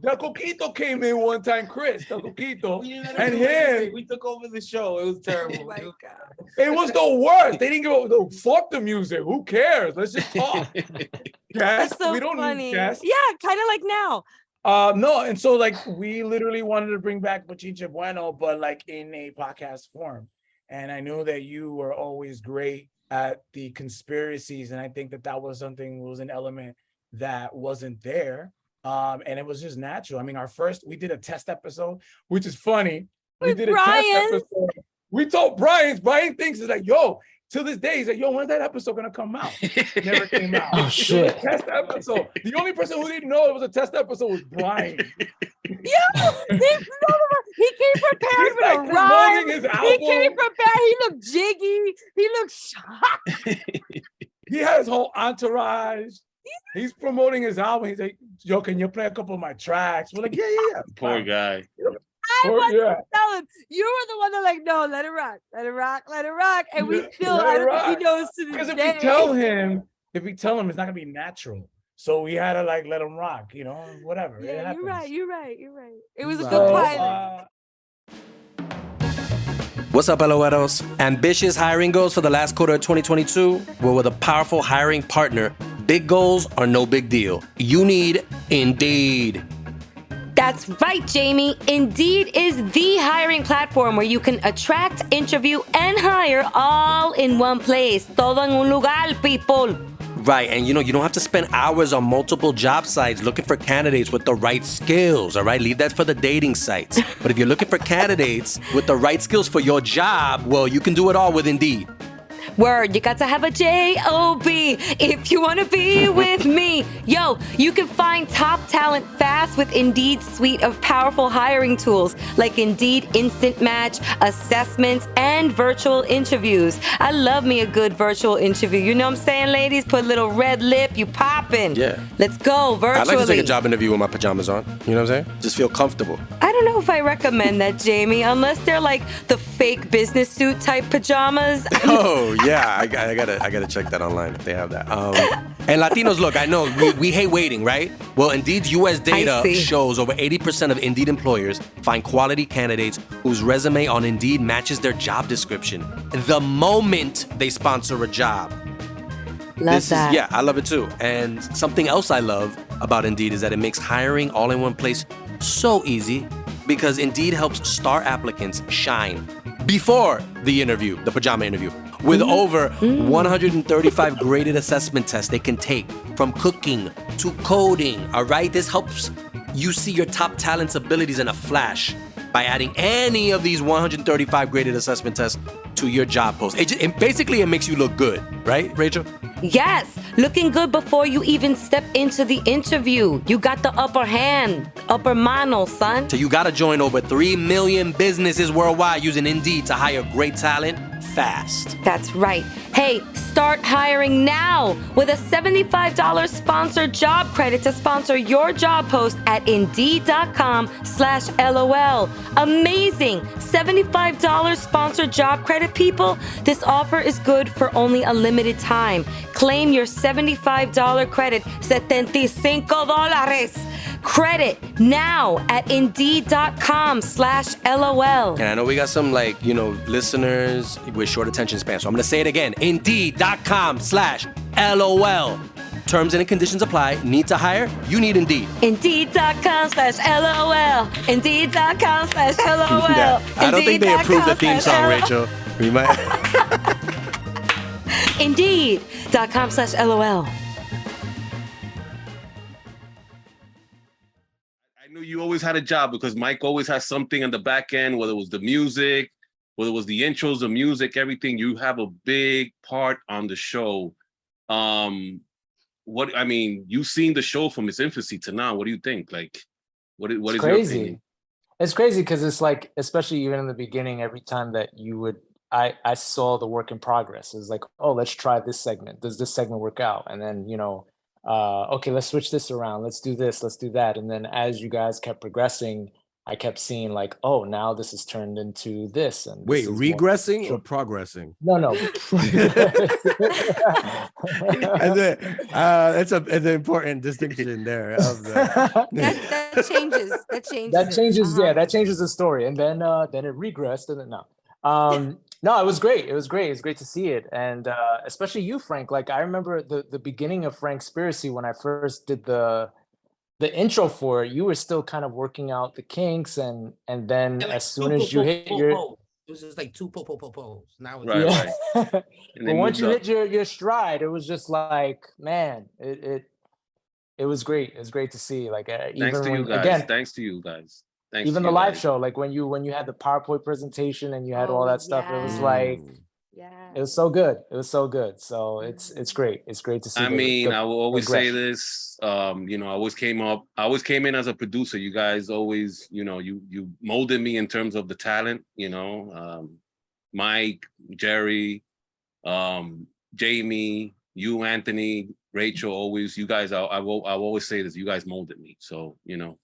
S8: Del Coquito came in one time, Chris. Del Coquito.
S7: We didn't let
S8: And
S7: him do anything.
S8: him.
S7: We took over the show. It was
S1: Oh
S7: terrible.
S1: my
S7: It was-
S1: God.
S8: It was the worst. They didn't give a fuck the music. Who cares? Let's just talk.
S1: That's so
S8: we don't
S1: funny.
S8: need guests.
S1: Yeah, kind of like now.
S8: No, and so like we literally wanted to bring back Bochinche Bueno, but like in a podcast form. And I knew that you were always great at the conspiracies. And I think that was an element that wasn't there. And it was just natural. I mean, we did a test epispisode, which is funny. We did a test episode. We told Brian thinks it's like, yo, to this day, he's like, yo, when's that episode gonna come out? It never came out.
S9: Oh, shit.
S8: It was a test episode. The only person who didn't know it was a test episode was Brian.
S1: Yeah, he came prepared with a rhyme. He came prepared. He looked jiggy. He looked shocked.
S8: He had his whole entourage. He's promoting his album. He's like, yo, can you play a couple of my tracks? We're like, yeah.
S3: Poor guy.
S1: I wanted to tell him. You were the one that like, no, let it rock. And we still, I don't think he knows to this day.
S8: Because if we tell him, it's not gonna be natural. So we had to like let him rock, whatever.
S1: Yeah, you're right. It was a good pilot.
S2: What's up, LOLs? Ambitious hiring goals for the last quarter of 2022? Well, with a powerful hiring partner, big goals are no big deal. You need Indeed.
S1: That's right, Jamie. Indeed is the hiring platform where you can attract, interview, and hire all in one place. Todo en un lugar, people.
S2: Right, and you don't have to spend hours on multiple job sites looking for candidates with the right skills, all right? Leave that for the dating sites. But if you're looking for candidates with the right skills for your job, well, you can do it all with Indeed.
S1: Word, you got to have a J-O-B if you want to be with me. Yo, you can find top talent fast with Indeed's suite of powerful hiring tools like Indeed Instant Match, assessments, and virtual interviews. I love me a good virtual interview. You know what I'm saying, ladies? Put a little red lip, you poppin'.
S2: Yeah.
S1: Let's go virtually.
S2: I'd like to take a job interview with my pajamas on. You know what I'm saying? Just feel comfortable.
S1: I don't know if I recommend that, Jamie, unless they're like the fake business suit type pajamas.
S2: Oh, yeah, I gotta check that online if they have that. And Latinos, look, I know we hate waiting, right? Well, Indeed's U.S. data shows over 80% of Indeed employers find quality candidates whose resume on Indeed matches their job description the moment they sponsor a job.
S1: Love that.
S2: Yeah, I love it too. And something else I love about Indeed is that it makes hiring all in one place so easy because Indeed helps star applicants shine before the interview, the pajama interview, with over 135 graded assessment tests they can take, from cooking to coding, all right? This helps you see your top talent's abilities in a flash by adding any of these 135 graded assessment tests to your job post. Basically, it makes you look good, right, Rachel?
S1: Yes, looking good before you even step into the interview. You got the upper hand, upper mano, son.
S2: So you gotta join over 3 million businesses worldwide using Indeed to hire great talent fast.
S1: That's right. Hey, start hiring now with a $75 sponsored job credit to sponsor your job post at Indeed.com/LOL. Amazing. $75 sponsored job credit, people. This offer is good for only a limited time. Claim your $75 credit, $75. Credit now at Indeed.com/LOL.
S2: And I know we got some listeners with short attention span, so I'm gonna say it again. Indeed.com/LOL. Terms and conditions apply. Need to hire? You need Indeed.
S1: Indeed.com/LOL. Indeed.com/LOL.
S2: Yeah. I don't think they approved the theme song, Rachel. We might.
S1: Indeed.com/LOL.
S3: I knew you always had a job because Mike always has something in the back end, whether it was the music, whether it was the intros, the music, everything. You have a big part on the show. You've seen the show from its infancy to now. What do you think? What is your opinion?
S9: It's crazy because it's like, especially even in the beginning, every time that I saw the work in progress. It was like, oh, let's try this segment. Does this segment work out? And then, okay, let's switch this around. Let's do this. Let's do that. And then as you guys kept progressing, I kept seeing like, oh, now this is turned into this. And
S10: wait, regressing or progressing?
S9: No.
S10: That's an important distinction there.
S1: That changes.
S9: That changes. Yeah, that changes the story. And then it regressed. And then no. No, it was great. It was great to see it. And especially you, Frank. Like I remember the beginning of Frankspiracy when I first did the intro for it, you were still kind of working out the kinks, and then as soon as you hit your
S7: it was just like two po. Now it's
S3: Right.
S9: But once you hit your stride, it was just like, man, it was great. It was great to see. Like
S3: Thanks to you guys. Thanks to you guys. Thanks
S9: even
S3: to
S9: the
S3: you
S9: live
S3: guys.
S9: show, like when you had the PowerPoint presentation and you had all that stuff, it was like, it was so good. It was so good. So it's great. It's great to see.
S3: I mean, I will always say this. You know, I always came in as a producer. You guys always, you know, you molded me in terms of the talent. You know, Mike, Jerry, Jamie, you, Anthony, Rachel. Always, you guys. I always say this. You guys molded me. So you know,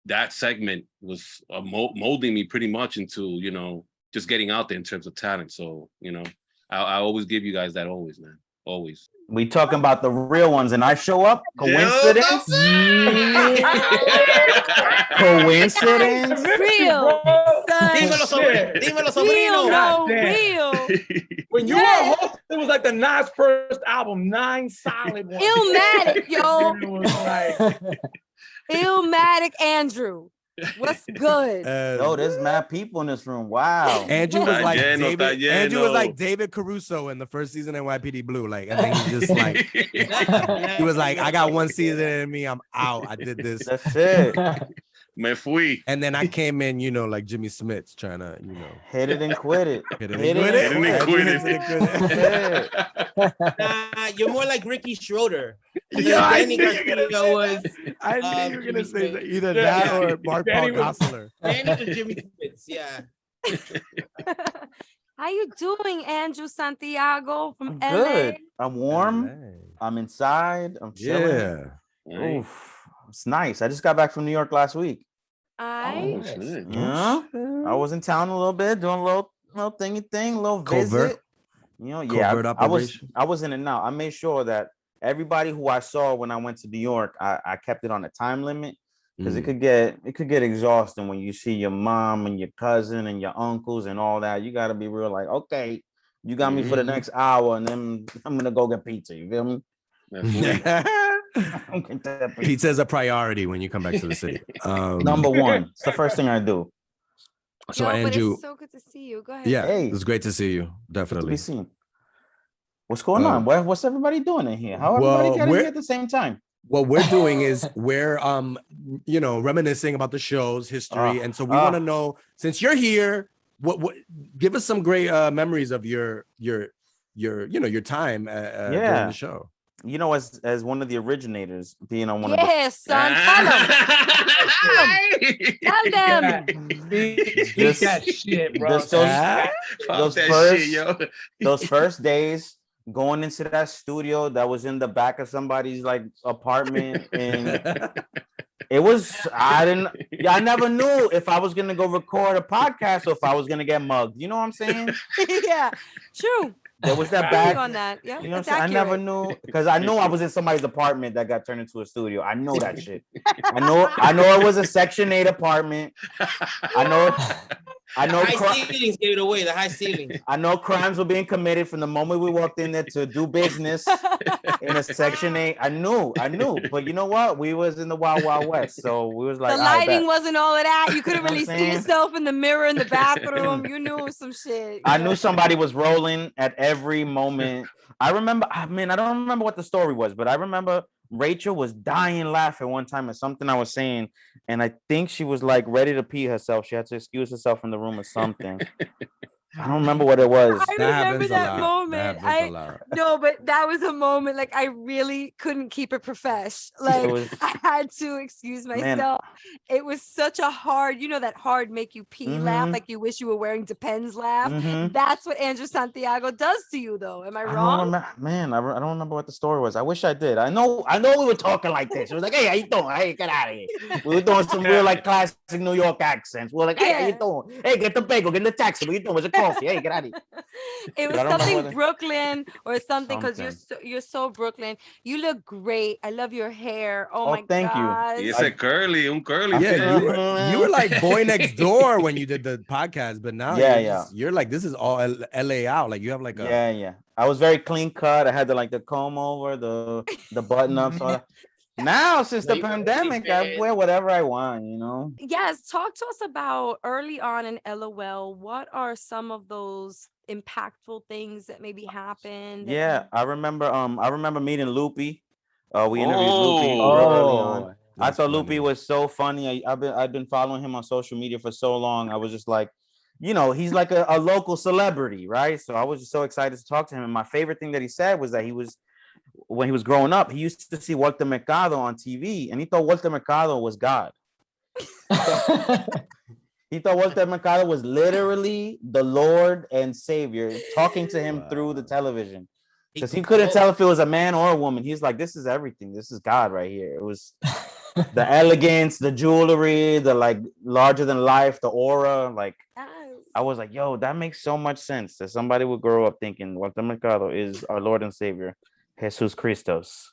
S3: that segment was molding me pretty much into, you know, just getting out there in terms of talent. So, you know, I always give you guys that always, man. Always.
S11: We talking about the real ones and I show up? Coincidence? Coincidence?
S1: Real.
S7: Dímelo, sobrino.
S1: Real.
S8: When you were a host, it was like the Nas first album, 9 solid ones.
S1: Illmatic, yo.
S8: It was like...
S1: Illmatic Andrew. What's good?
S11: Yo, there's mad people in this room. Wow.
S10: Andrew was like Andrew was like David Caruso in the first season of NYPD Blue. Like, and then he just like he was like, I got one season in me. I'm out. I did this.
S11: That's it.
S3: Me fui.
S10: And then I came in, you know, like Jimmy Smits trying to, you know,
S11: hit it and quit it.
S10: Hit it and quit it.
S7: Nah, you're more like Ricky Schroeder.
S10: Yeah,
S7: Danny Garcia was.
S10: I knew you were gonna say that, either that or Mark Paul Gosselaar.
S7: Danny was Jimmy Smits, yeah.
S1: How you doing, Andrew Santiago from LA?
S11: Good. I'm warm. I'm inside. I'm chilling.
S10: Yeah.
S11: Oof. It's nice. I just got back from New York last week.
S1: Yeah.
S11: I was in town a little bit, doing a little thingy thing, a little
S10: Covert.
S11: visit. You know, yeah.
S10: Covert
S11: I was in and out. I made sure that everybody who I saw when I went to New York, I kept it on a time limit because it could get exhausting when you see your mom and your cousin and your uncles and all that. You got to be real like, okay, you got me for the next hour, and then I'm gonna go get pizza. You feel me?
S10: Pizza is a priority when you come back to the city.
S11: Number one. It's the first thing I do.
S10: So
S1: Yo,
S10: Andrew,
S1: but it's so good to see you. Go ahead.
S10: yeah,
S11: Hey.
S10: it was great to see you. Definitely.
S11: Be seen. What's going on? What's everybody doing in here? How everybody getting here at the same time?
S10: What we're doing is we're you know, reminiscing about the show's history, and so we want to know, since you're here, what give us some great memories of your you know, your time during the show.
S11: You know, as one of the originators, being on one of the
S1: son, tell them.
S8: Speak that shit, bro.
S11: Those first days going into that studio that was in the back of somebody's like apartment, and it was I never knew if I was gonna go record a podcast or if I was gonna get mugged. You know what I'm saying?
S1: Yeah, true.
S11: There was that back
S1: on that. Yeah,
S11: you know what I'm saying? I never knew, because I knew I was in somebody's apartment that got turned into a studio. I know that shit. I know it was a Section 8 apartment. I know
S7: high ceilings gave it away. The high ceilings.
S11: I know crimes were being committed from the moment we walked in there to do business in a Section 8. I knew. But you know what? We was in the Wild Wild West, so we was like,
S1: the lighting wasn't all of that. You couldn't really see yourself in the mirror in the bathroom. You knew some shit.
S11: I knew somebody was rolling at every moment. I remember, I don't remember what the story was, but I remember Rachel was dying laughing one time at something I was saying, and I think she was like ready to pee herself. She had to excuse herself from the room or something. I don't remember what it was.
S1: I remember that moment. No, but that was a moment like I really couldn't keep it profesh. Like I had to excuse myself. It was such a hard, you know, that hard make you pee laugh, like you wish you were wearing Depends laugh. That's what Andrew Santiago does to you, though. Am I wrong?
S11: I don't remember what the story was. I wish I did. I know we were talking like this. It was like, hey, how you doing? Hey, get out of here. We were doing some real like classic New York accents. We were like, hey, how you doing? Hey, get the bagel, get the taxi. What you doing? What's your coffee? Hey, get out of here.
S1: It was something Brooklyn or something, because you're so Brooklyn. You look great. I love your hair. Oh my
S11: thank
S1: God.
S3: You said curly.
S10: Yeah, you were like boy next door when you did the podcast, but now you're like, this is all LA out. Like you have like a
S11: I was very clean cut. I had the comb over, the button ups. Now, since the
S7: No, you
S11: pandemic,
S7: really
S11: I
S7: can.
S11: wear whatever I want, you know.
S1: Yes, talk to us about early on in LOL. What are some of those impactful things that maybe happened? that
S11: Yeah,
S1: you-
S11: I remember meeting Loopy. We interviewed Loopy
S3: Oh,
S11: real early on.
S9: Oh,
S11: I
S10: That's
S11: thought
S10: funny.
S11: Loopy was so funny. I've been following him on social media for so long. I was just like, you know, he's like a local celebrity, right? So I was just so excited to talk to him. And my favorite thing that he said was that when he was growing up, he used to see Walter Mercado on TV, and he thought Walter Mercado was God. He thought Walter Mercado was literally the Lord and Savior talking to him through the television. Because he couldn't tell if it was a man or a woman. He's like, this is everything. This is God right here. It was the elegance, the jewelry, the like larger than life, the aura. Like, I was like, yo, that makes so much sense that somebody would grow up thinking Walter Mercado is our Lord and Savior, Jesus Christos.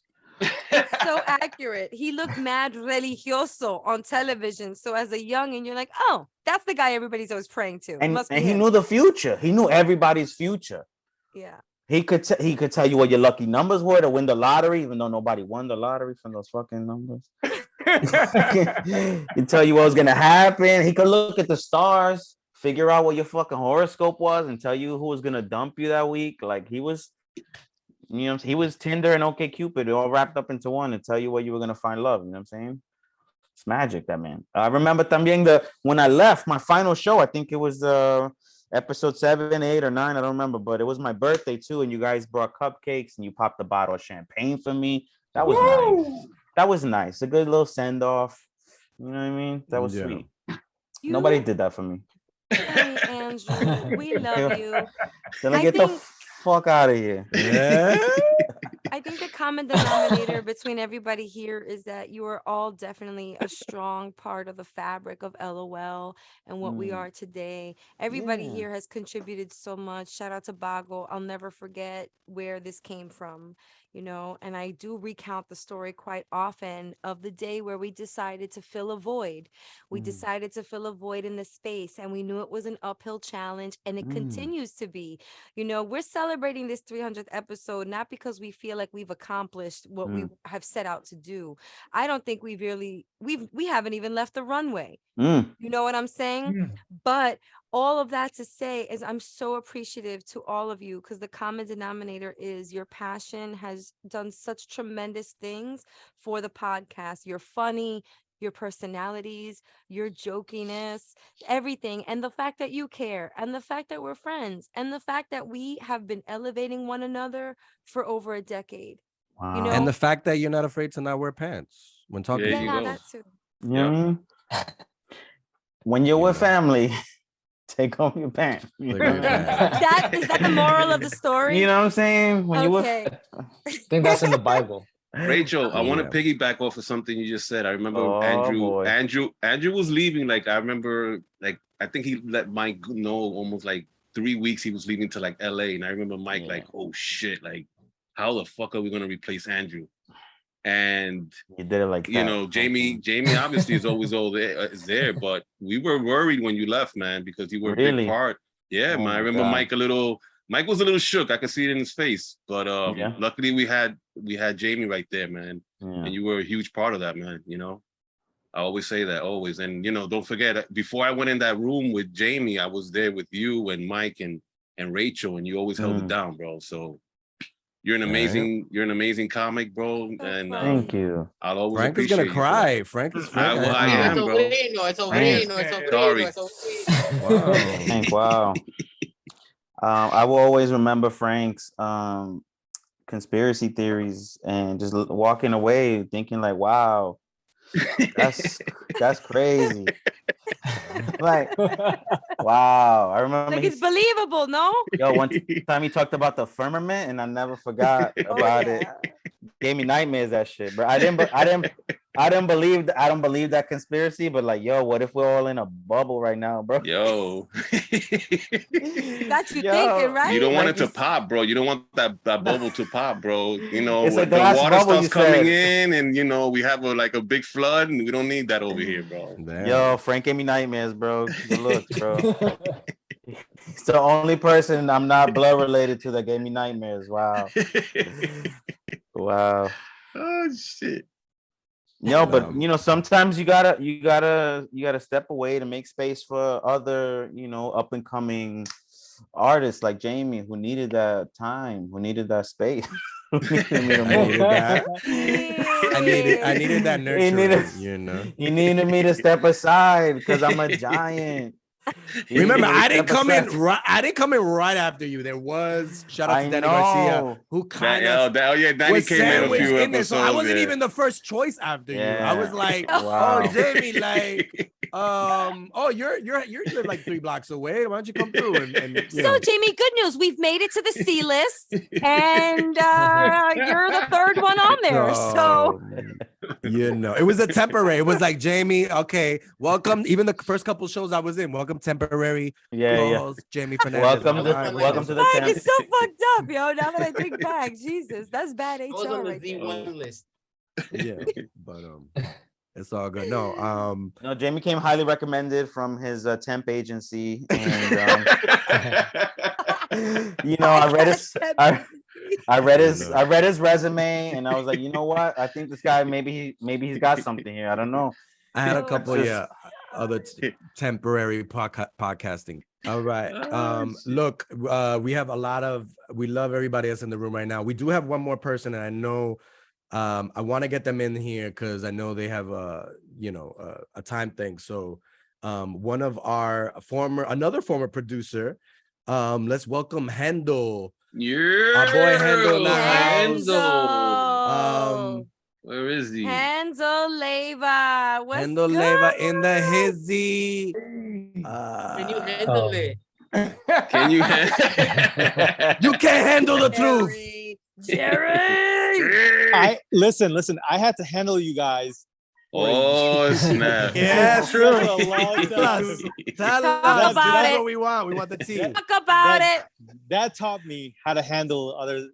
S1: It's so accurate. He looked mad religioso on television. So as a youngin', you're like, oh, that's the guy everybody's always praying to.
S11: And
S1: Must be
S11: he
S1: him.
S11: knew the future. He knew everybody's future.
S1: Yeah.
S11: He could tell you what your lucky numbers were to win the lottery, even though nobody won the lottery from those fucking numbers. He tell you what was gonna happen. He could look at the stars, figure out what your fucking horoscope was, and tell you who was gonna dump you that week. Like he was, you know, he was Tinder and OkCupid all wrapped up into one and tell you where you were gonna find love. You know what I'm saying? It's magic, that man. I remember también when I left my final show. I think it was episode 7, 8, or 9. I don't remember, but it was my birthday too, and you guys brought cupcakes and you popped a bottle of champagne for me. That was nice. That was nice. A good little send off. You know what I mean? That was sweet. Nobody did that for me.
S1: Hey, Andrew, we love you.
S11: Then I get the fuck out of here.
S1: I think the common denominator between everybody here is that you are all definitely a strong part of the fabric of LOL and what we are today. Everybody here has contributed so much. Shout out to Bago. I'll never forget where this came from, you know, and I do recount the story quite often of the day where we decided to fill a void. We decided to fill a void in the space, and we knew it was an uphill challenge, and it continues to be. You know, we're celebrating this 300th episode not because we feel like we've accomplished what we have set out to do. I don't think we haven't even left the runway. You know what I'm saying? But all of that to say is I'm so appreciative to all of you, because the common denominator is your passion has done such tremendous things for the podcast. You're funny, your personalities, your jokiness, everything. And the fact that you care, and the fact that we're friends, and the fact that we have been elevating one another for over a decade.
S11: Wow.
S1: You know?
S10: And the fact that you're not afraid to not wear pants when talking.
S3: There you go.
S1: that too.
S11: You know what I mean? When you're with family, take off your pants. You know?
S1: Is that the moral of the story?
S11: You know what I'm saying? When
S1: Okay.
S9: I think that's in the Bible.
S3: Rachel, I want to piggyback off of something you just said. I remember Andrew was leaving. Like, I remember, like, I think he let Mike know almost like 3 weeks he was leaving to like LA. And I remember Mike like, oh shit, like, how the fuck are we gonna replace Andrew? And
S11: you did it like,
S3: you know, Jamie obviously is always there, but we were worried when you left, man, because you were a big part. Yeah, man. I remember Mike was a little shook. I could see it in his face, but luckily we had Jamie right there, man. And you were a huge part of that, man. You know, I always say that, always. And you know, don't forget, before I went in that room with Jamie, I was there with you and Mike and Rachel, and you always held it down, bro. So you're an amazing comic, bro. And
S11: thank you.
S3: I'll always
S10: Frank is gonna cry. Frank is. I
S3: am, bro.
S11: Wow. I will always remember Frank's conspiracy theories and just walking away thinking like, wow, that's crazy. Like, wow. I remember
S1: like it's believable, no?
S11: Yo, one time he talked about the firmament and I never forgot about it. Gave me nightmares, that shit, bro. I don't believe that conspiracy, but like, yo, what if we're all in a bubble right now, bro?
S3: Yo.
S1: That's you thinking, right?
S3: You don't want it to pop, bro. You don't want that bubble to pop, bro. You know,
S11: it's
S3: the water starts coming in and, you know, we have a big flood and we don't need that over here, bro.
S10: Damn.
S11: Yo, Frank gave me nightmares, bro. Good looks, bro. He's the only person I'm not blood related to that gave me nightmares. Wow. Wow.
S3: Oh, shit.
S11: No, but sometimes you gotta step away to make space for other, up and coming artists like Jamie, who needed that time, who needed that space.
S10: I needed that. I needed that nurturing.
S11: You needed me to step aside because I'm a giant.
S10: Remember, I didn't come in right after you. There was shout out to Danny Garcia, who kind of
S3: Danny came in a few episodes.
S10: So I wasn't even the first choice after you. I was like, oh, Jamie, like, you live like 3 blocks away. Why don't you come through?
S1: So Jamie, good news. We've made it to the C list, and you're the 3rd one on there. So
S10: it was a temporary. It was like, Jamie, okay, welcome. Even the first couple shows I was in, welcome temporary. Jamie Fernandez.
S11: Welcome to the temp.
S1: It's so fucked up, yo. Now that I think back, Jesus, that's bad HR.
S7: I was on the
S1: right
S7: Z1
S1: there.
S7: list.
S10: Yeah, but it's all good. No,
S11: Jamie came highly recommended from his temp agency, and I read his resume, and I was like, you know what? I think this guy maybe he's got something here. I don't know.
S10: I had a couple other temporary podcasting. All right. Look, we have we love everybody else in the room right now. We do have one more person, and I know I want to get them in here because I know they have a time thing. So one of another former producer, let's welcome Hendel.
S3: Yeah,
S10: our boy Hendel in the
S1: house.
S3: Where is he?
S1: Hendel Leiva. What's
S10: Hendel
S1: good?
S10: Leiva in the hizzy.
S7: Can you handle it?
S3: Can you?
S10: You can't handle the truth,
S1: Jerry.
S12: Listen. I had to handle you guys.
S3: Oh snap!
S10: Yeah, true.
S1: Tell us about it.
S10: What we want. We want the tea.
S1: Talk about it.
S12: That taught me how to handle other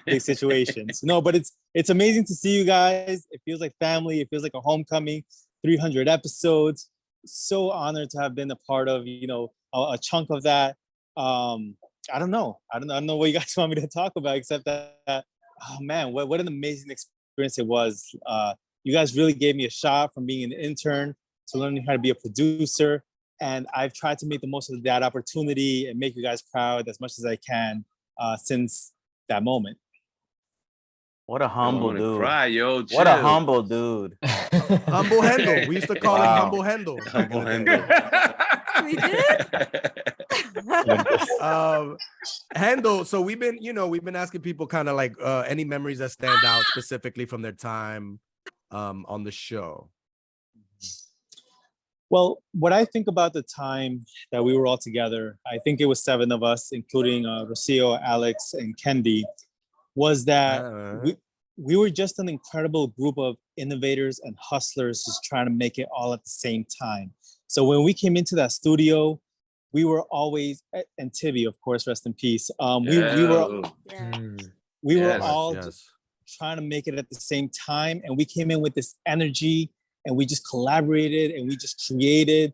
S12: big situations. No, but it's amazing to see you guys. It feels like family. It feels like a homecoming. 300 episodes. So honored to have been a part of a chunk of that. I don't know what you guys want me to talk about except that. Oh man, what an amazing experience it was. You guys really gave me a shot from being an intern to learning how to be a producer. And I've tried to make the most of that opportunity and make you guys proud as much as I can since that moment.
S11: What a humble dude.
S3: Cry, yo,
S11: what a humble dude.
S10: Humble Hendel. We used to call him Humble Hendel.
S3: Humble Hendel.
S1: We did?
S10: Hendel, so we've been asking people kind of like any memories that stand out specifically from their time on the show.
S12: Well, what I think about the time that we were all together, I think it was 7 of us, including Rocio, Alex, and Kendi, was that we were just an incredible group of innovators and hustlers just trying to make it all at the same time. So when we came into that studio, we were always, and Tibby, of course, rest in peace. We were all just trying to make it at the same time. And we came in with this energy and we just collaborated and we just created.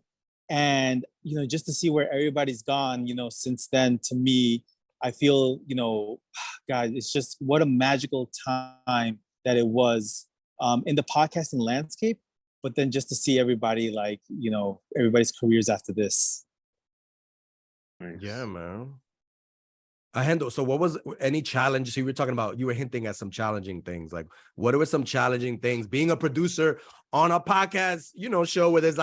S12: And, just to see where everybody's gone, since then, to me, I feel, God, it's just what a magical time that it was in the podcasting landscape. But then just to see everybody everybody's careers after this.
S10: Yeah, man. Hendel, so what was any challenges? You were talking about, you were hinting at some challenging things. Like, what were some challenging things being a producer on a podcast, show where there's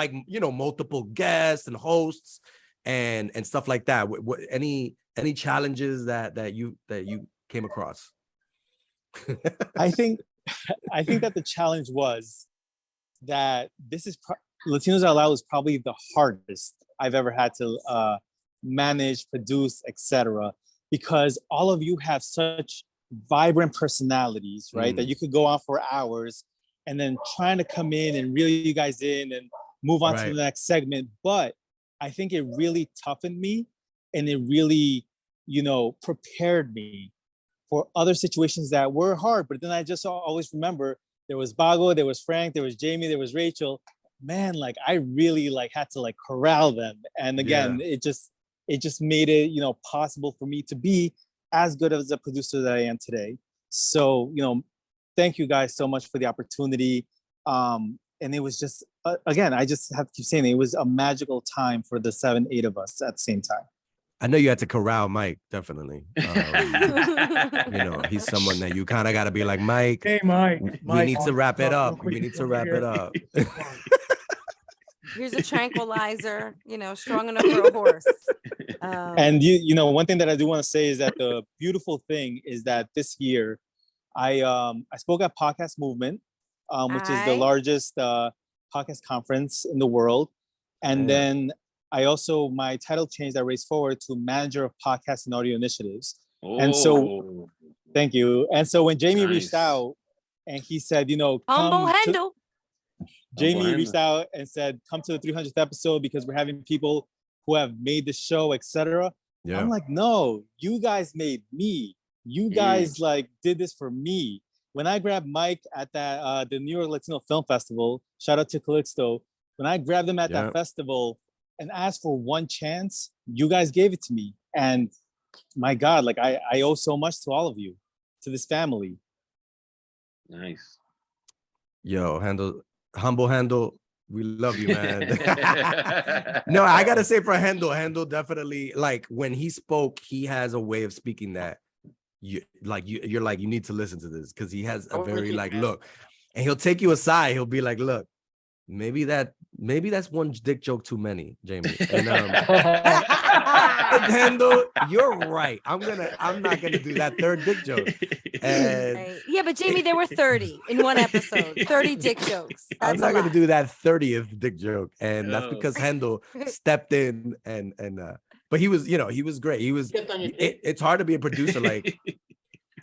S10: multiple guests and hosts and stuff like that? What any challenges that you came across?
S12: I think that the challenge was that this is Latinos Out Loud is probably the hardest I've ever had to manage, produce, etc. Because all of you have such vibrant personalities, right? That you could go on for hours and then trying to come in and reel you guys in and move on to the next segment. But I think it really toughened me and it really, prepared me for other situations that were hard. But then I just always remember there was Bago, there was Frank, there was Jamie, there was Rachel. Man, I really had to corral them. And again, it just made it, possible for me to be as good as a producer that I am today. So, thank you guys so much for the opportunity. And it was just, again, I just have to keep saying it was a magical time for the 7-8 of us at the same time.
S10: I know you had to corral Mike, definitely. He's someone that you kind of got to be like, Mike,
S8: hey, Mike,
S10: we need to wrap it up. We need to wrap it up.
S1: Here's a tranquilizer, strong enough for a horse.
S12: And one thing that I do want to say is that the beautiful thing is that this year I spoke at Podcast Movement, which is the largest podcast conference in the world. And then I also, my title changed, I raised forward to Manager of Podcast and Audio Initiatives. And so, thank you. And so when Jamie reached out and he said,
S1: Humble Hendel.
S12: Jamie reached out and said, come to the 300th episode because we're having people who have made the show, etc. Yeah. I'm like, no, you guys made me. You guys did this for me. When I grabbed Mike at that the New York Latino Film Festival, shout out to Calixto. When I grabbed him at that festival and asked for one chance, you guys gave it to me. And my God, I owe so much to all of you, to this family.
S3: Nice.
S10: Yo, Humble Hendel, we love you, man. No, I gotta say for Hendel definitely, when he spoke, he has a way of speaking that you're like, you need to listen to this, because he has a very look, and he'll take you aside. He'll be like, look, maybe that's one dick joke too many, Jamie. And Hendel, you're right. I'm not gonna do that third dick joke. And
S1: yeah, but Jamie, there were 30 in one episode, 30 dick jokes.
S10: I'm not gonna do that 30th dick joke, and that's because Hendel stepped in and but he was, he was great. He was. It's hard to be a producer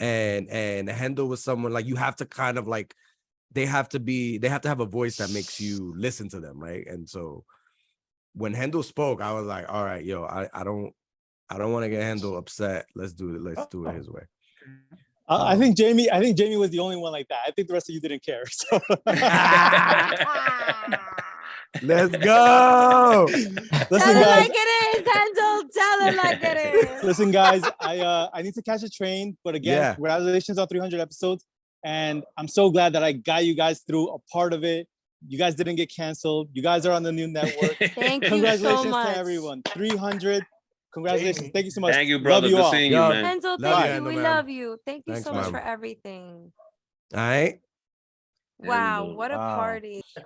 S10: and Hendel was someone you have to kind of they have to have a voice that makes you listen to them, right? And so when Hendel spoke, I was like, all right, yo, I don't want to get Hendel upset. Let's do it his way.
S12: I think Jamie was the only one like that. I think the rest of you didn't care. So.
S10: Let's go.
S12: Listen,
S1: tell it
S12: guys,
S1: like it is, Hendel. Tell it like it is.
S12: Listen, guys, I need to catch a train, but again, congratulations on 300 episodes. And I'm so glad that I got you guys through a part of it. You guys didn't get canceled. You guys are on the new network.
S1: Thank you
S12: Congratulations
S1: so much
S12: to everyone. 300. Congratulations. Thank you so much.
S3: Thank you, brother.
S12: Love you
S3: Good
S12: all.
S3: seeing you, man.
S1: Hendel, thank you. We love you. Thank you so much for everything.
S10: All right.
S1: Wow, what a party. It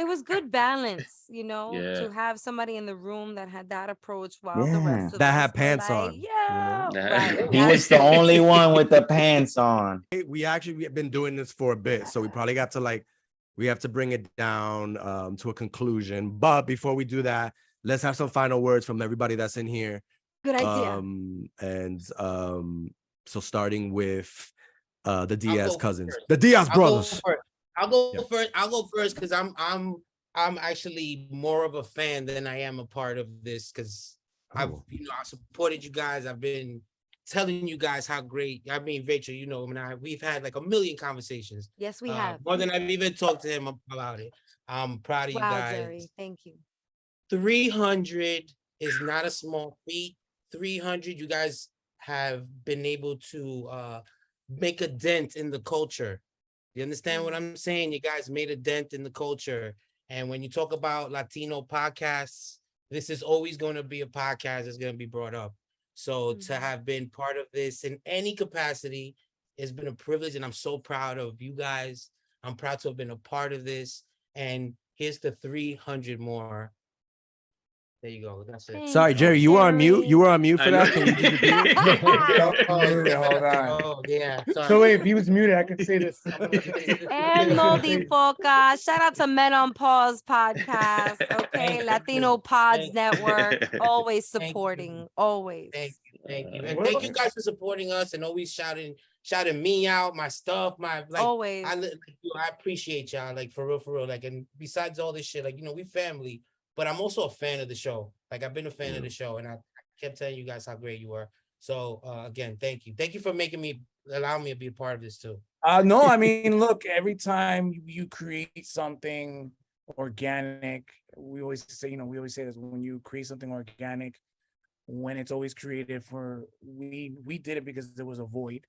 S1: was good balance, to have somebody in the room that had that approach while the rest of
S10: that
S1: us
S10: had pants on.
S1: Yeah. Right.
S11: He was the only one with the pants on.
S10: We have been doing this for a bit, so we probably got to we have to bring it down to a conclusion. But before we do that, let's have some final words from everybody that's in here.
S1: Good idea.
S10: So starting with the Diaz cousins, the Diaz brothers.
S7: I'll go first because I'm actually more of a fan than I am a part of this, because I supported you guys. I've been telling you guys how great. I mean, Rachel, we've had a million conversations.
S1: Yes, we have.
S7: More than I've even talked to him about it. I'm proud of you guys.
S1: Dari, thank you.
S7: 300 is not a small feat. 300, you guys have been able to make a dent in the culture. You understand what I'm saying? You guys made a dent in the culture. And when you talk about Latino podcasts, this is always going to be a podcast that's going to be brought up. So to have been part of this in any capacity has been a privilege, and I'm so proud of you guys. I'm proud to have been a part of this. And here's the 300 more. There you go. That's it.
S10: Sorry, Jerry, you were on mute. You were on mute for that. Can you just
S8: hold on.
S7: Oh, yeah. Sorry.
S8: So wait, if he was muted, I could say this.
S1: And Moldy Foca. Shout out to Men on Pause podcast. Okay, Latino Pods Network. Always supporting. Always.
S7: Thank you. And thank you guys for supporting us and always shouting me out, my stuff,
S1: always.
S7: I appreciate y'all, for real. And besides all this shit, we family. But I'm also a fan of the show. I've been a fan of the show, and I kept telling you guys how great you were. So again, thank you. Thank you for allowing me to be a part of this too.
S8: No, I mean, look, every time you create something organic, we always say this, when you create something organic, when it's always created we did it because there was a void.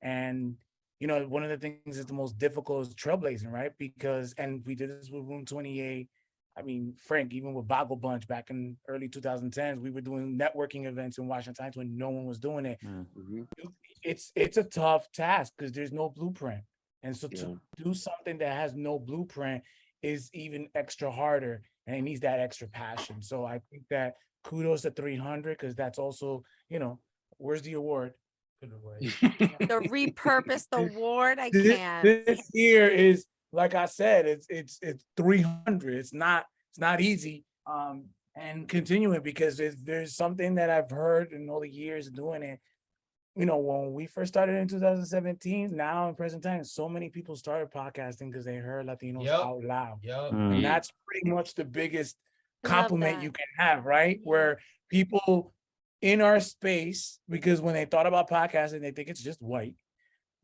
S8: And you know, one of the things that's the most difficult is trailblazing, right? Because, and we did this with Room 28. I mean, Frank, even with Bago Bunch back in early 2010s, we were doing networking events in Washington Heights when no one was doing it.
S3: Mm-hmm.
S8: It's a tough task because there's no blueprint. And so to do something that has no blueprint is even extra harder, and it needs that extra passion. So I think that kudos to 300, because that's also, you know, where's the award?
S1: The repurposed award. I
S8: This
S1: can't.
S8: year is, like I said, it's 300. It's not easy. And continuing, because there's something that I've heard in all the years of doing it. You know, when we first started in 2017, now in present time, so many people started podcasting because they heard Latinos out loud. And that's pretty much the biggest compliment you can have, right? Where people in our space, because when they thought about podcasting, they think it's just white,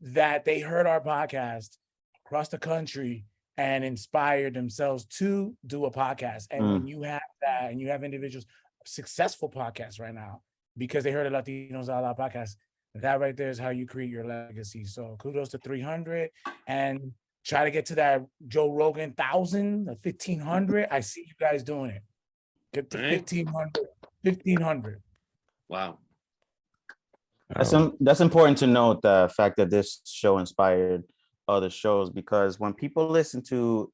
S8: that they heard our podcast across the country and inspired themselves to do a podcast. And when you have that, and you have individuals, successful podcasts right now, because they heard a Latinos Out Loud podcast, that right there is how you create your legacy. So kudos to 300, and try to get to that Joe Rogan 1,000, 1,500. I see you guys doing it. Get to 1,500.
S3: Wow.
S11: That's important to note, the fact that this show inspired other shows, because when people listen to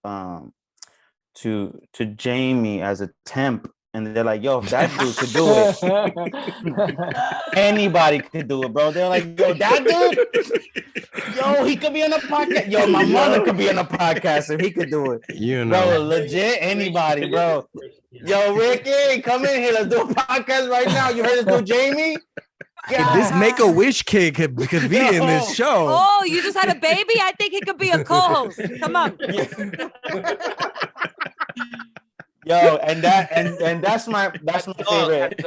S11: Jamie as a temp, and they're like, yo, if that dude could do it, anybody could do it, bro. They're like, yo, that dude, yo, he could be on a podcast. Yo, my mother could be on a podcast if he could do it.
S10: You know,
S11: bro, legit anybody, bro. Yo, Ricky, come in here. Let's do a podcast right now. You heard us do Jamie?
S10: If this Make-A-Wish kid could be in this show.
S1: Oh, you just had a baby? I think he could be a co-host. Come on.
S11: Yo, and that's my favorite.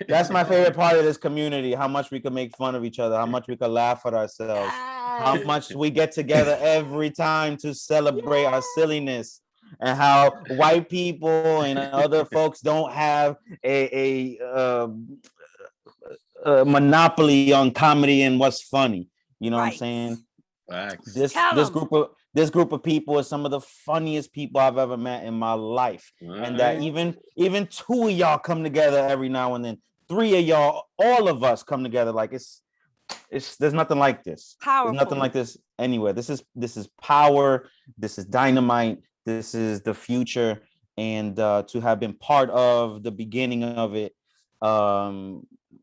S11: That's my favorite part of this community. How much we can make fun of each other, how much we can laugh at ourselves, how much we get together every time to celebrate our silliness, and how white people and other folks don't have a monopoly on comedy and what's funny. You know what I'm saying?
S3: Facts.
S11: This group of people is some of the funniest people I've ever met in my life. And that even two of y'all come together every now and then. Three of y'all, all of us come together. Like it's there's nothing like this.
S1: Powerful.
S11: There's nothing like this anywhere. This is power. This is dynamite. This is the future. And to have been part of the beginning of it,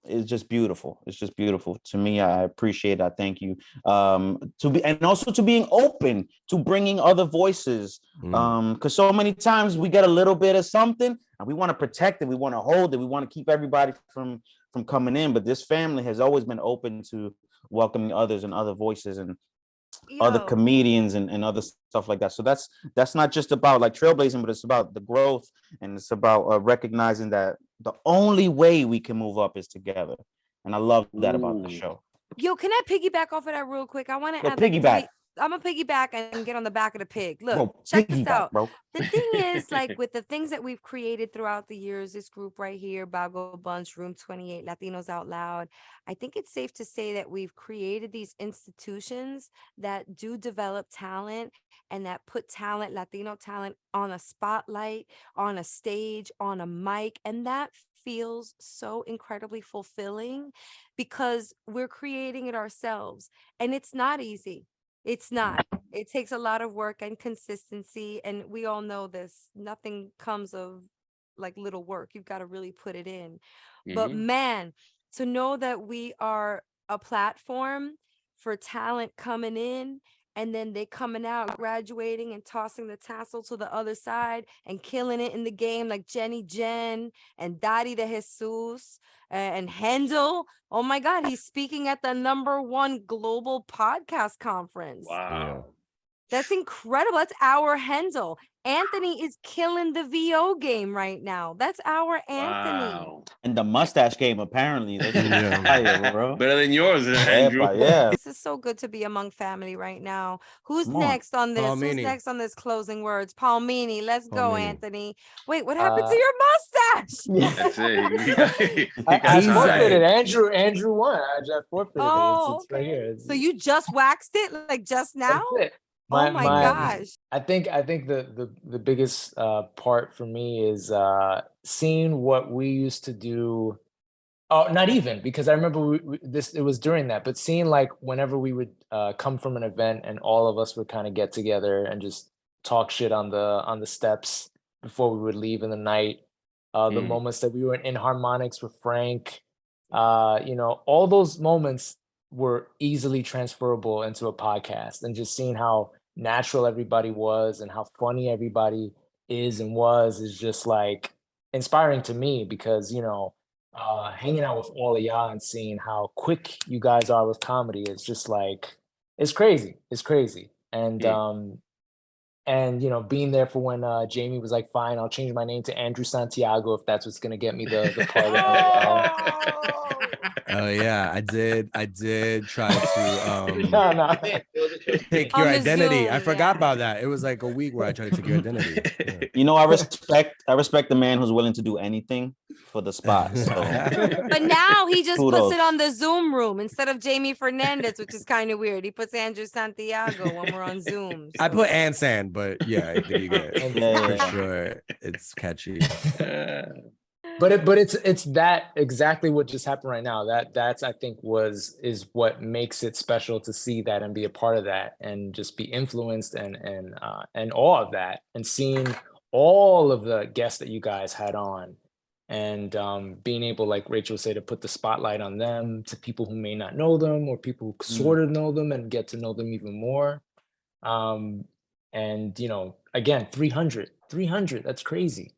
S11: it's just beautiful. It's just beautiful to me. I appreciate it. I thank you. And also to being open to bringing other voices. Because so many times we get a little bit of something and we want to protect it. We want to hold it. We want to keep everybody from coming in. But this family has always been open to welcoming others and other voices and other comedians and other stuff like that. So that's not just about like trailblazing, but it's about the growth, and it's about recognizing that the only way we can move up is together. And I love that about the show.
S1: Yo, can I piggyback off of that real quick? I want to add
S11: piggyback.
S1: I'm gonna piggyback and get on the back of the pig. Look,
S11: Bro,
S1: check this out.
S11: Bro.
S1: The thing is, like, with the things that we've created throughout the years, this group right here, Bago Bunch, Room 28, Latinos Out Loud, I think it's safe to say that we've created these institutions that do develop talent and that put talent, Latino talent, on a spotlight, on a stage, on a mic, and that feels so incredibly fulfilling because we're creating it ourselves, and it's not easy. It's not. It takes a lot of work and consistency, and we all know this. Nothing comes of like little work. You've got to really put it in. But man, to know that we are a platform for talent coming in, and then they coming out, graduating and tossing the tassel to the other side and killing it in the game, like Jenny Jen and Dari Dejesus and Hendel. Oh my God, he's speaking at the #1 global podcast conference.
S3: Wow.
S1: That's incredible. That's our Hendel. Anthony is killing the VO game right now. That's our Anthony.
S3: Wow.
S11: And the mustache game, apparently. That's fire, bro.
S3: Better than yours, Andrew.
S11: Yeah.
S1: This is so good to be among family right now. Who's
S11: Come on.
S1: next on this? Who's
S10: Palmini.
S1: next on this closing words? Palmini. Let's go,
S10: Palmini.
S1: Anthony. Wait, what happened to your mustache?
S3: That's it.
S9: I forfeited. Andrew won. I just forfeited.
S1: Oh,
S9: it's right here.
S1: So you just waxed it like just now?
S9: That's it.
S1: Oh my gosh.
S9: I think the biggest part for me is seeing what we used to do. Oh, not even, because I remember it was during that, but seeing like whenever we would come from an event and all of us would kind of get together and just talk shit on the steps before we would leave in the night. The moments that we were in harmonics with Frank, all those moments were easily transferable into a podcast, and just seeing how natural everybody was and how funny everybody is and was is just like inspiring to me, because hanging out with all of y'all and seeing how quick you guys are with comedy is just like it's crazy. And being there for when Jamie was like, fine, I'll change my name to Andrew Santiago if that's what's gonna get me the part.
S10: Oh yeah, I did try to take your identity. I forgot about that. It was like a week where I tried to take your identity.
S11: Yeah. I respect the man who's willing to do anything for the spot. So.
S1: But now he just
S11: Kudos.
S1: puts it on the Zoom room instead of Jamie Fernandez, which is kind of weird. He puts Andrew Santiago when we're on Zoom.
S10: I put Ansan, but yeah, I think you get it. For sure. It's catchy.
S9: But it's that exactly what just happened right now. That's I think is what makes it special to see that and be a part of that and just be influenced and all of that, and seeing all of the guests that you guys had on, and being able, like Rachel said, to put the spotlight on them to people who may not know them or people who sort of know them and get to know them even more. And again, 300, that's crazy.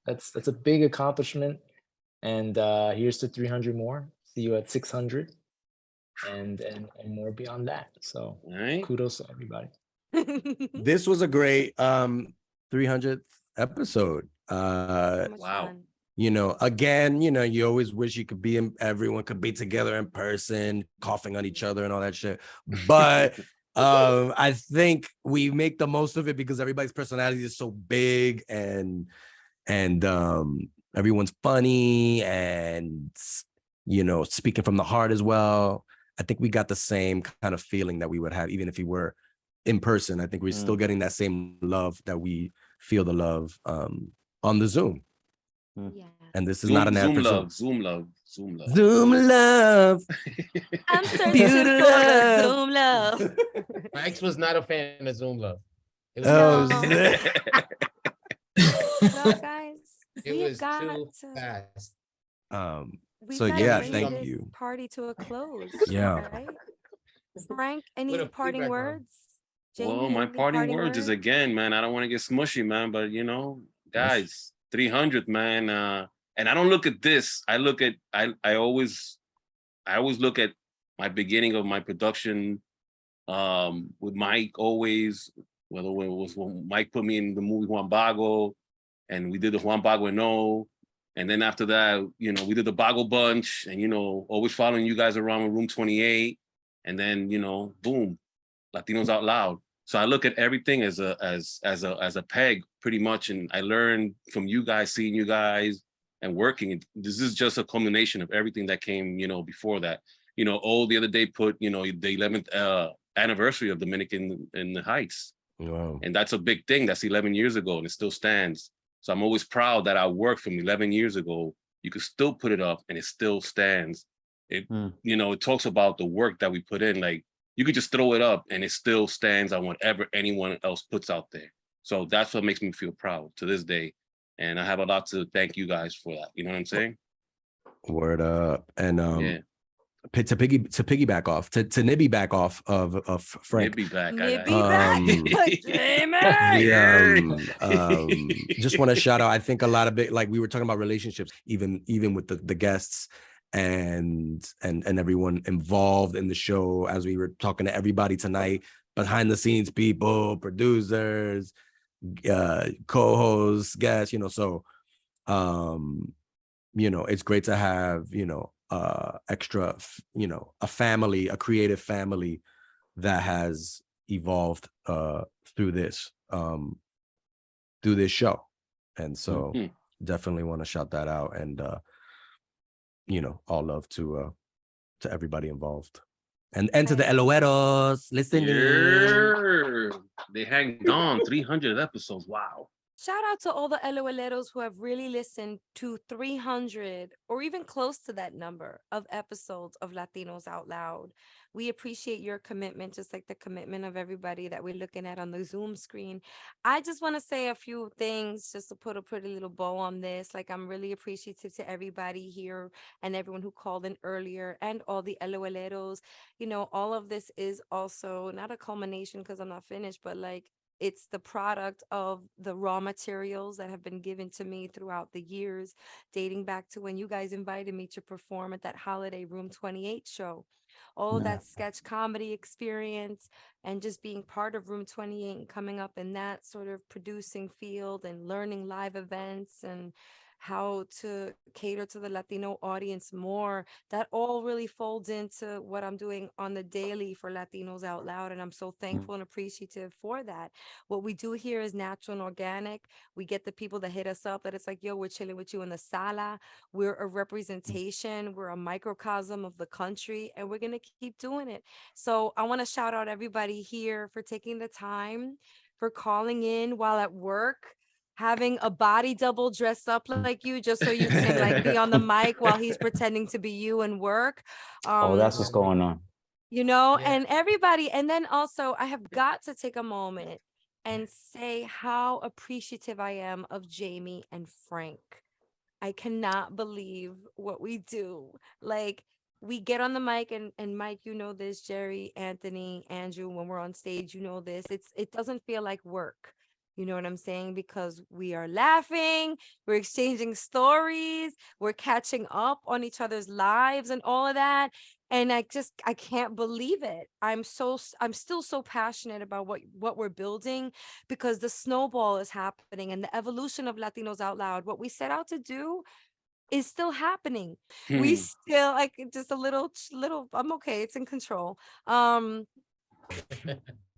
S9: That's a big accomplishment, and here's to 300 more. See you at 600, and more beyond that. So kudos to everybody.
S10: This was a great 300th episode.
S3: Wow.
S10: Again, you always wish everyone could be together in person, coughing on each other and all that shit. But I think we make the most of it because everybody's personality is so big and everyone's funny and speaking from the heart as well. I think we got the same kind of feeling that we would have even if we were in person. I think we're still getting that same love that we feel the love on the Zoom.
S1: Yeah.
S10: And this is not an ad for
S3: Zoom love.
S10: Zoom love.
S1: I'm searching for the Zoom love.
S7: My ex was not a fan of Zoom love. It
S10: Oh,
S1: No, guys,
S7: it was too fast.
S10: So yeah, thank you.
S1: Party to a close.
S10: Yeah.
S1: Right? Frank, any parting words?
S3: Well, my parting words is, again, man, I don't want to get smushy, man, but guys, 300, man. And I don't look at this. I always look at my beginning of my production with Mike, always, whether it was when Mike put me in the movie Juan Bago, and we did the Juan Bago No. And then after that, we did the Bago Bunch, and, always following you guys around with Room 28. And then, boom, Latinos Out Loud. So I look at everything as a peg pretty much. And I learned from you guys, seeing you guys and working. This is just a culmination of everything that came, before that. The other day put, the 11th anniversary of Dominican in the Heights.
S10: Wow.
S3: And that's a big thing. That's 11 years ago, and it still stands. So I'm always proud that I worked from 11 years ago. You could still put it up and it still stands. It talks about the work that we put in. Like, you could just throw it up and it still stands on whatever anyone else puts out there. So that's what makes me feel proud to this day. And I have a lot to thank you guys for that. You know what I'm saying?
S10: Word up. And to piggyback off, to nibby back off of Frank.
S3: Nibby back.
S10: Just want to shout out. I think a lot of it, like we were talking about relationships, even with the guests and everyone involved in the show, as we were talking to everybody tonight, behind the scenes people, producers, co-hosts, guests, so it's great to have, extra, a family, a creative family that has evolved through this show. And so definitely want to shout that out, and all love to everybody involved. And to the Eloeros listening.
S3: Yeah. They hanged on 300 episodes. Wow.
S1: Shout out to all the LOLeros who have really listened to 300 or even close to that number of episodes of Latinos Out Loud. We appreciate your commitment, just like the commitment of everybody that we're looking at on the Zoom screen. I just want to say a few things just to put a pretty little bow on this. Like, I'm really appreciative to everybody here and everyone who called in earlier and all the LOLeros. All of this is also not a culmination because I'm not finished, but like, it's the product of the raw materials that have been given to me throughout the years, dating back to when you guys invited me to perform at that holiday Room 28 show. All of that sketch comedy experience and just being part of Room 28 and coming up in that sort of producing field and learning live events and how to cater to the Latino audience more. That all really folds into what I'm doing on the daily for Latinos Out Loud. And I'm so thankful and appreciative for that. What we do here is natural and organic. We get the people that hit us up that it's like, yo, we're chilling with you in the sala. We're a representation. We're a microcosm of the country, and we're going to keep doing it. So I want to shout out everybody here for taking the time, for calling in while at work, having a body double dressed up like you just so you can like be on the mic while he's pretending to be you and work.
S11: That's what's going on.
S1: And everybody. And then also I have got to take a moment and say how appreciative I am of Jamie and Frank. I cannot believe what we do. Like, we get on the mic and Mike, this, Jerry, Anthony, Andrew, when we're on stage, this, it doesn't feel like work. You know what I'm saying? Because we are laughing, we're exchanging stories, we're catching up on each other's lives and all of that. And I can't believe it. I'm still so passionate about what we're building, because the snowball is happening and the evolution of Latinos Out Loud, what we set out to do, is still happening. We still, like, just a little, I'm okay. It's in control.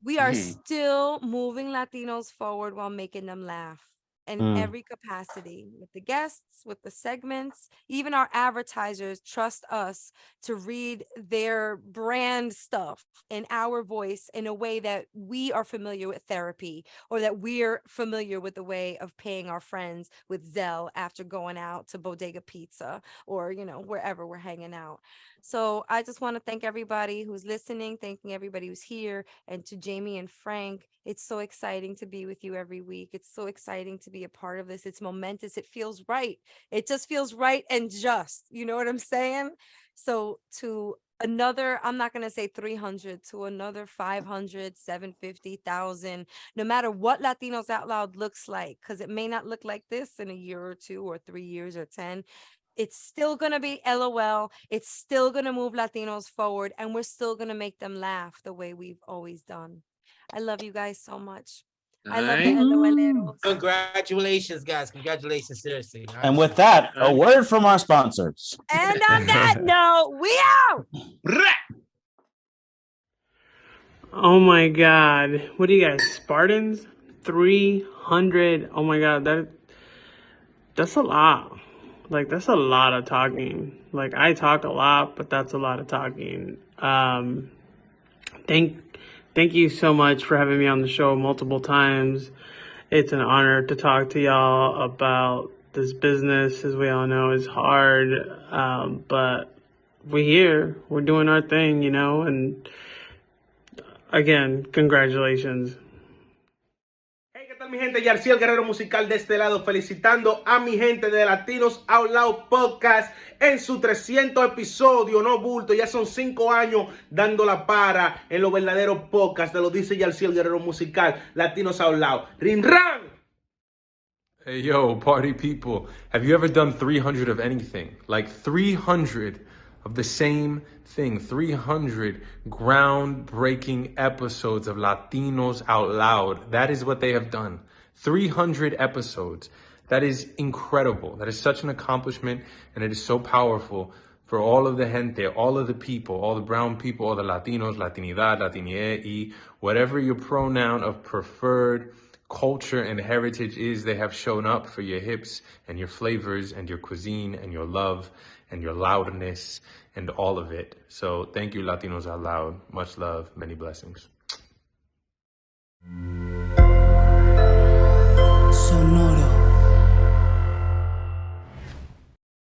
S1: We are still moving Latinos forward while making them laugh in every capacity, with the guests, with the segments. Even our advertisers trust us to read their brand stuff in our voice in a way that we are familiar with therapy, or that we're familiar with the way of paying our friends with Zelle after going out to Bodega Pizza or, wherever we're hanging out. So I just want to thank everybody who's listening, thanking everybody who's here, and to Jamie and Frank. It's so exciting to be with you every week. It's so exciting to be a part of this. It's momentous. It feels right. It just feels right and just. You know what I'm saying? So to another, I'm not going to say 300, to another 500, 750,000, no matter what Latinos Out Loud looks like, because it may not look like this in a year or 2 or 3 years or 10. It's still going to be LOL. It's still going to move Latinos forward, and we're still going to make them laugh the way we've always done. I love you guys so much. I love the LOLeros.
S7: Congratulations, guys. Congratulations, seriously.
S11: And with that, a word from our sponsors.
S1: And on that note, we out.
S13: Oh my God. What are you guys, Spartans? 300. Oh my God. That's a lot. Like, that's a lot of talking. Like, I talk a lot, but that's a lot of talking. Thank you so much for having me on the show multiple times. It's an honor to talk to y'all about this business. As we all know, is hard. But we're here. We're doing our thing, and again, congratulations.
S14: Mi gente, Yarcí el Guerrero Musical de este lado, felicitando a mi gente de Latinos Out Loud Podcast en su 300 episodio, no bulto, ya son 5 años dando la para en los verdaderos podcasts, te lo dice Yarcí el Guerrero Musical, Latinos Out Loud. ¡Rin ran!
S15: Hey yo, party people, have you ever done 300 of anything? Like 300 of the same thing. 300 groundbreaking episodes of Latinos Out Loud. That is what they have done. 300 episodes. That is incredible. That is such an accomplishment, and it is so powerful for all of the gente, all of the people, all the brown people, all the Latinos, Latinidad, Latinie, whatever your pronoun of preferred culture and heritage is, they have shown up for your hips and your flavors and your cuisine and your love and your loudness and all of it. So thank you, Latinos Out Loud. Much love, many blessings.